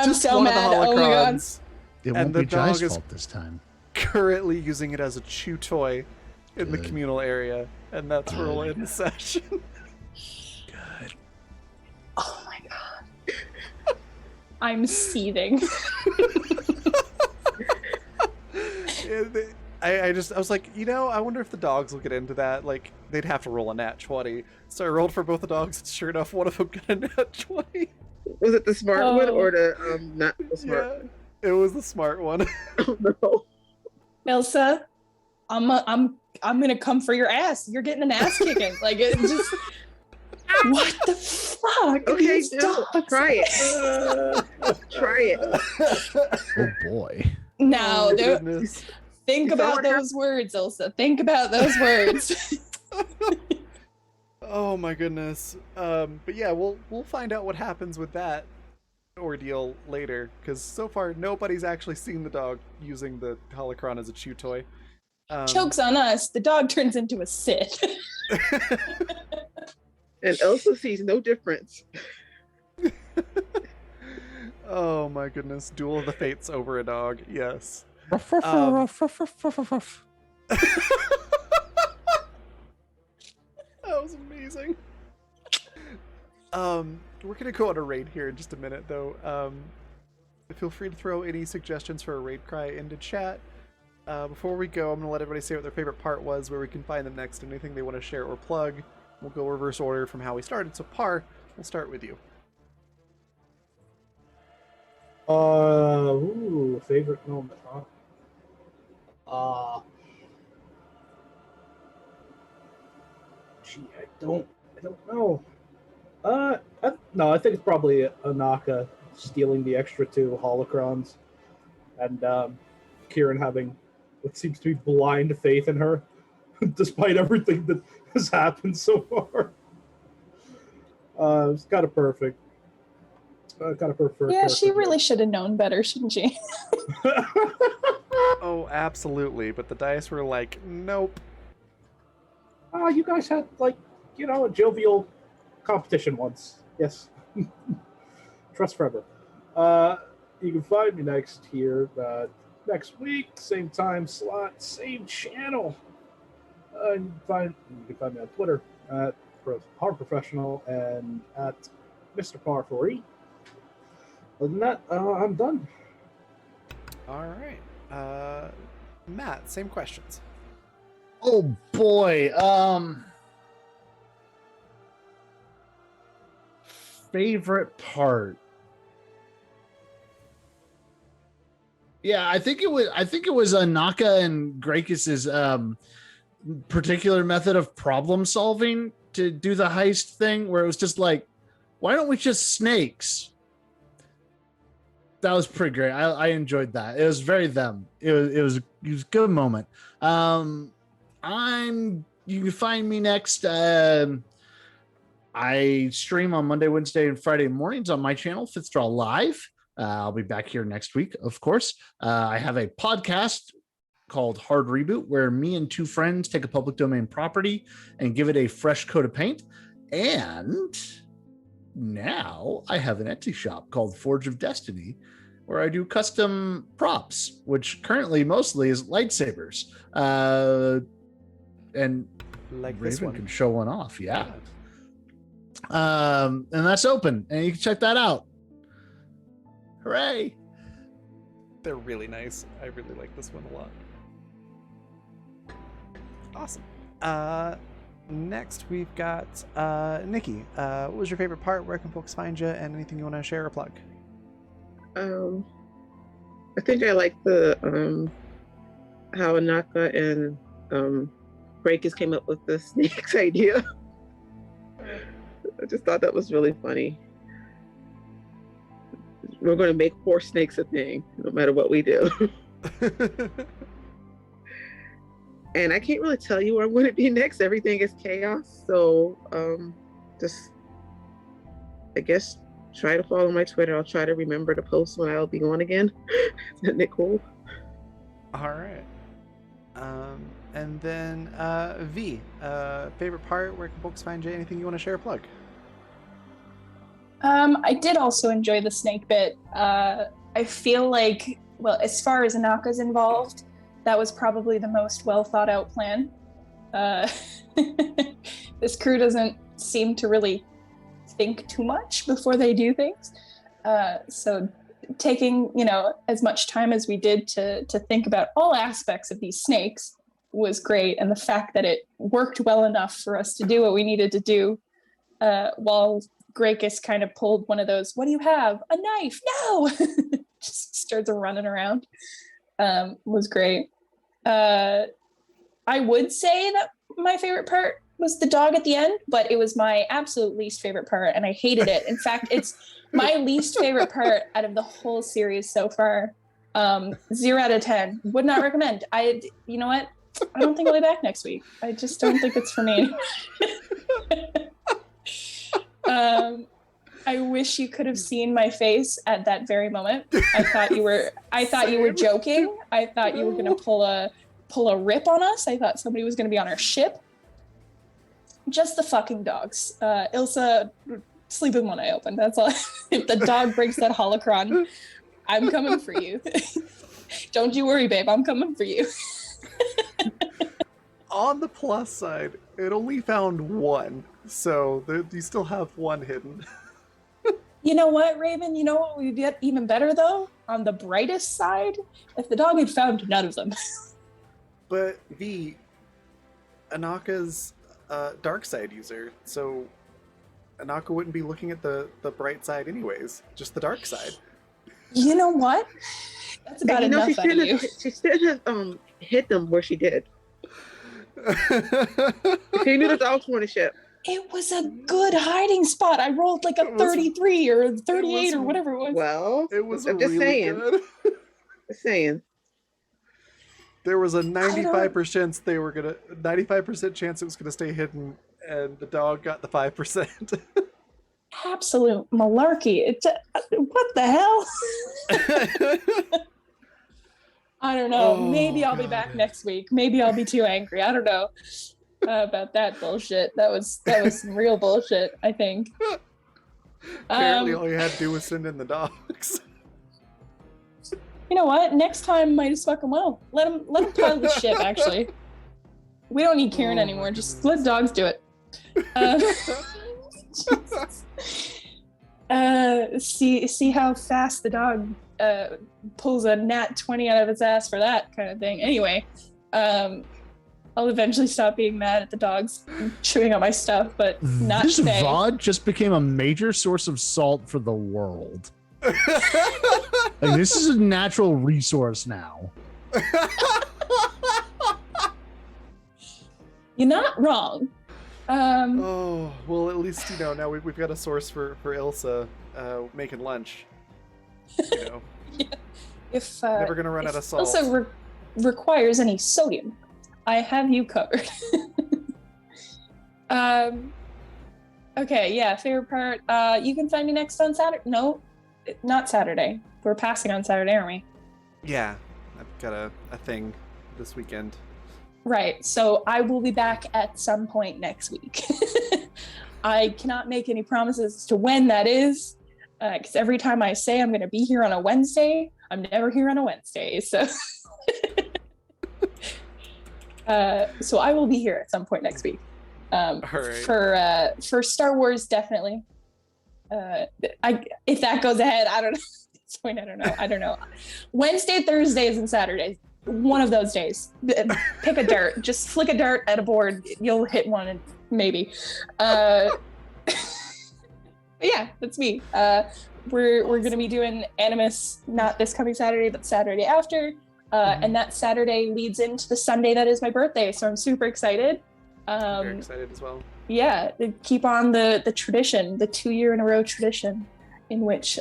Just
so
one of the
mad. Oh my god.
holocrons.
It
And
won't
the
be Jai's
dog is-
fault this time.
Currently using it as a chew toy in the
Good.
communal area, and that's where we'll end the session.
Good.
Oh my god. I'm seething.
I was like, I wonder if the dogs will get into that. Like, they'd have to roll a nat 20. So I rolled for both the dogs, and sure enough, one of them got a nat 20.
Was it the smart one or the not the smart
Yeah,
one?
it was the smart one.
Oh no.
Elsa, I'm gonna come for your ass. You're getting an ass kicking. Like it just what the fuck?
Okay,
These
dude,
dogs.
try it. Try it.
Oh boy.
Now,
Oh,
there-
goodness.
think
You saw
about
what
those words, Elsa. Think about those words.
Oh my goodness. But yeah, we'll find out what happens with that ordeal later, because so far nobody's actually seen the dog using the holocron as a chew toy.
Chokes on us. The dog turns into a Sith.
And Elsa sees no difference.
Oh my goodness. Duel of the Fates over a dog. Yes. That was amazing. We're gonna go on a raid here in just a minute, though. Feel free to throw any suggestions for a raid cry into chat. Before we go, I'm gonna let everybody say what their favorite part was, where we can find them next, anything they want to share or plug. We'll go reverse order from how we started. So, Par, we'll start with you.
Favorite moment, huh? I don't know. No, I think it's probably Anaka stealing the extra 2 holocrons, and Kieran having what seems to be blind faith in her, despite everything that has happened so far. It's kind of perfect.
Yeah, she really should have known better, shouldn't she?
Oh, absolutely. But the dice were like, nope.
You guys had, like, a jovial competition once. Yes. Trust forever. You can find me next next week, same time slot, same channel. You can find me on Twitter at Par Professional and at Mr. Par 4E. Other than that, I'm done.
All right. Matt, same questions.
Oh boy. Favorite part. Yeah, I think it was Anaka and Grakus's particular method of problem solving to do the heist thing, where it was just like, why don't we just snakes? That was pretty great. I enjoyed that. It was very them. It was a good moment. You can find me next. I stream on Monday, Wednesday, and Friday mornings on my channel, Fifth Draw Live. I'll be back here next week, of course. I have a podcast called Hard Reboot, where me and 2 friends take a public domain property and give it a fresh coat of paint. And now I have an Etsy shop called Forge of Destiny, where I do custom props, which currently mostly is lightsabers. And
Like this
Raven
one.
can show one off, yeah. And that's open, and you can check that out. Hooray!
They're really nice. I really like this one a lot. Awesome. Next we've got Nikki. What was your favorite part? Where can folks find you? And anything you want to share or plug?
I think I like the how Anaka and Breakers came up with the snakes idea. I just thought that was really funny. We're going to make horse snakes a thing, no matter what we do. And I can't really tell you where I'm going to be next. Everything is chaos. So just, I guess, try to follow my Twitter. I'll try to remember to post when I'll be on again. Isn't it cool?
All right. And then V, favorite part? Where can folks find you? Anything you want to share or plug?
I did also enjoy the snake bit. I feel like, well, as far as Anaka's involved, that was probably the most well thought out plan. This crew doesn't seem to really think too much before they do things. So taking, as much time as we did to think about all aspects of these snakes was great. And the fact that it worked well enough for us to do what we needed to do while Grakus kind of pulled one of those, what do you have? A knife? No! Just starts running around. Was great. I would say that my favorite part was the dog at the end, but it was my absolute least favorite part, and I hated it. In fact, it's my least favorite part out of the whole series so far. 0 out of 10. Would not recommend. You know what? I don't think I'll be back next week. I just don't think it's for me. I wish you could have seen my face at that very moment. I thought you were joking. I thought you were gonna pull a rip on us. I thought somebody was gonna be on our ship. Just the fucking dogs. Ilsa, sleep with one eye open. That's all. If the dog breaks that holocron, I'm coming for you. Don't you worry, babe. I'm coming for you.
On the plus side, it only found one, so you still have one hidden.
You know what, Raven? You know what would get even better, though? On the brightest side, if the dog had found none of them.
But Anaka's dark side user, so Anaka wouldn't be looking at the bright side anyways, just the dark side.
You know what? That's about enough out of you.
She shouldn't have hit them where she did. She knew the dogs were on the ship.
It was a good hiding spot. I rolled like a 33 or a 38 or whatever it was.
Well,
it was
I'm just
really
saying.
good.
Just saying.
There was a 95% chance it was gonna stay hidden, and the dog got the 5%.
Absolute malarkey. What the hell? I don't know. Maybe I'll be back next week. Maybe I'll be too angry. I don't know about that bullshit. That was some real bullshit, I think.
Apparently all you had to do was send in the dogs.
You know what? Next time might as fucking well. Let them pilot the ship, actually. We don't need Kieran anymore. Just let dogs do it. See how fast the dog pulls a nat 20 out of its ass for that kind of thing. Anyway, I'll eventually stop being mad at the dogs chewing on my stuff, but not
this
today.
VOD just became a major source of salt for the world. Like, this is a natural resource now.
You're not wrong.
Well, at least now we've got a source for Ilsa making lunch.
Yeah. If
never gonna run out of salt.
Also requires any sodium, I have you covered. Okay, yeah, favorite part. You can find me next on Saturday. No, not Saturday. We're passing on Saturday, aren't we?
Yeah, I've got a thing this weekend.
Right, so I will be back at some point next week. I cannot make any promises as to when that is, because every time I say I'm going to be here on a Wednesday, I'm never here on a Wednesday. So, so I will be here at some point next week.
All right.
For Star Wars, definitely. If that goes ahead, I don't know. At this point, I don't know. Wednesday, Thursdays, and Saturdays. One of those days. Pick a dart. Just flick a dart at a board. You'll hit one, and maybe. But yeah, that's me. We're gonna be doing Animus not this coming Saturday, but Saturday after. And that Saturday leads into the Sunday that is my birthday, so I'm super excited.
Very excited as well.
Yeah, keep on the tradition, the 2 year in a row tradition, in which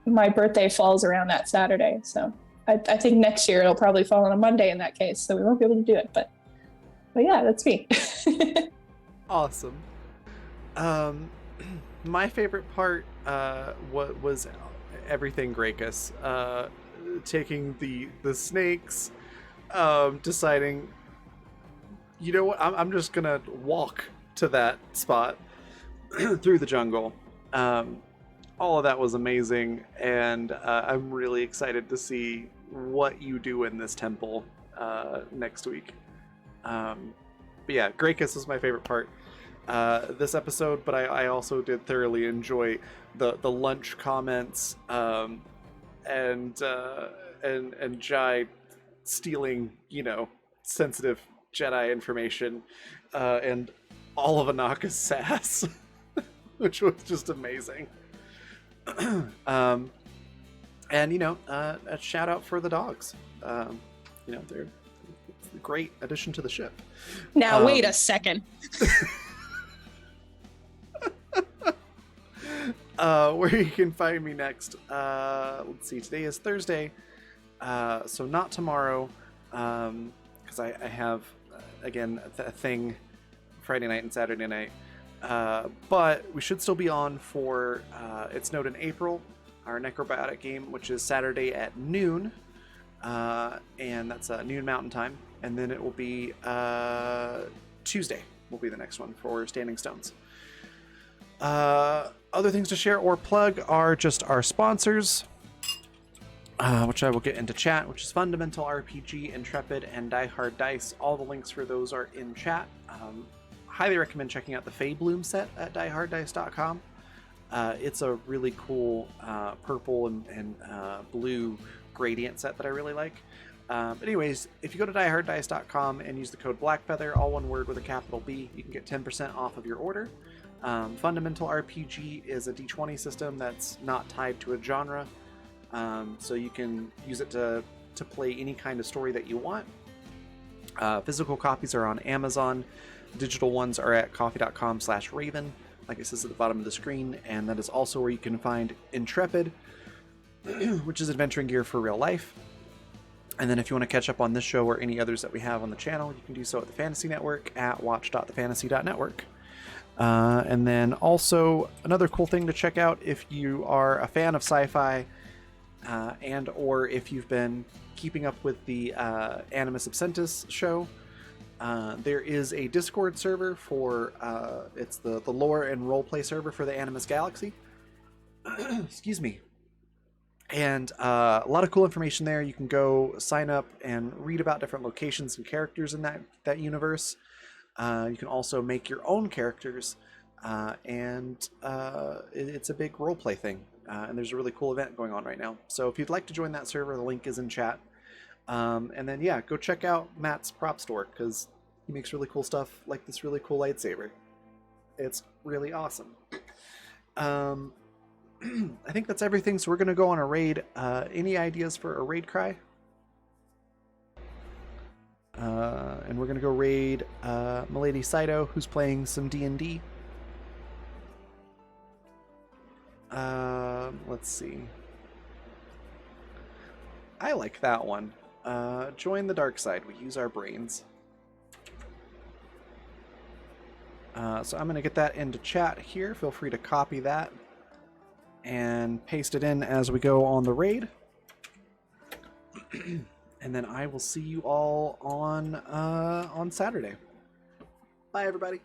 my birthday falls around that Saturday. So I think next year it'll probably fall on a Monday in that case, so we won't be able to do it. But yeah, that's me.
Awesome. My favorite part was everything Grakus. Taking the snakes, deciding, you know what, I'm just gonna walk to that spot through the jungle. All of that was amazing, and I'm really excited to see what you do in this temple next week. But yeah, Grakus was my favorite part this episode, but I also did thoroughly enjoy the lunch comments, and Jai stealing, sensitive Jedi information, and all of Anaka's sass. which was just amazing. And a shout out for the dogs. They're a great addition to the ship.
Now wait a second.
Where you can find me next. Let's see. Today is Thursday, so not tomorrow, because I have again a thing Friday night and Saturday night. But we should still be on for It's Snowed in April, our Necrobiotic game, which is Saturday at noon, and that's noon Mountain Time. And then it will be Tuesday will be the next one for Standing Stones. Other things to share or plug are just our sponsors, which I will get into chat, which is Fundamental RPG, Intrepid, and Die Hard Dice. All the links for those are in chat. Highly recommend checking out the Fey Bloom set at dieharddice.com. It's a really cool purple and blue gradient set that I really like. But anyways, if you go to dieharddice.com and use the code Blackfeather, all one word with a capital B, you can get 10% off of your order. Fundamental RPG is a D20 system that's not tied to a genre, so you can use it to play any kind of story that you want. Physical copies are on Amazon. Digital ones are at coffee.com/raven, like it says at the bottom of the screen, and that is also where you can find Intrepid, which is adventuring gear for real life. And then if you want to catch up on this show or any others that we have on the channel, you can do so at the Fantasy Network at watch.thefantasy.network. And then also another cool thing to check out if you are a fan of sci-fi and or if you've been keeping up with the Animus Absentis show, there is a Discord server for it's the lore and roleplay server for the Animus Galaxy. Excuse me. And a lot of cool information there. You can go sign up and read about different locations and characters in that universe. You can also make your own characters, and it's a big roleplay thing. And there's a really cool event going on right now. So if you'd like to join that server, the link is in chat. And then, yeah, go check out Matt's prop store, because he makes really cool stuff like this really cool lightsaber. It's really awesome. I think that's everything, so we're going to go on a raid. Any ideas for a raid cry? And we're going to go raid Milady Saito, who's playing some D&D. Let's see. I like that one. Join the dark side. We use our brains. So I'm going to get that into chat here. Feel free to copy that and paste it in as we go on the raid. And then I will see you all on Saturday. Bye, everybody.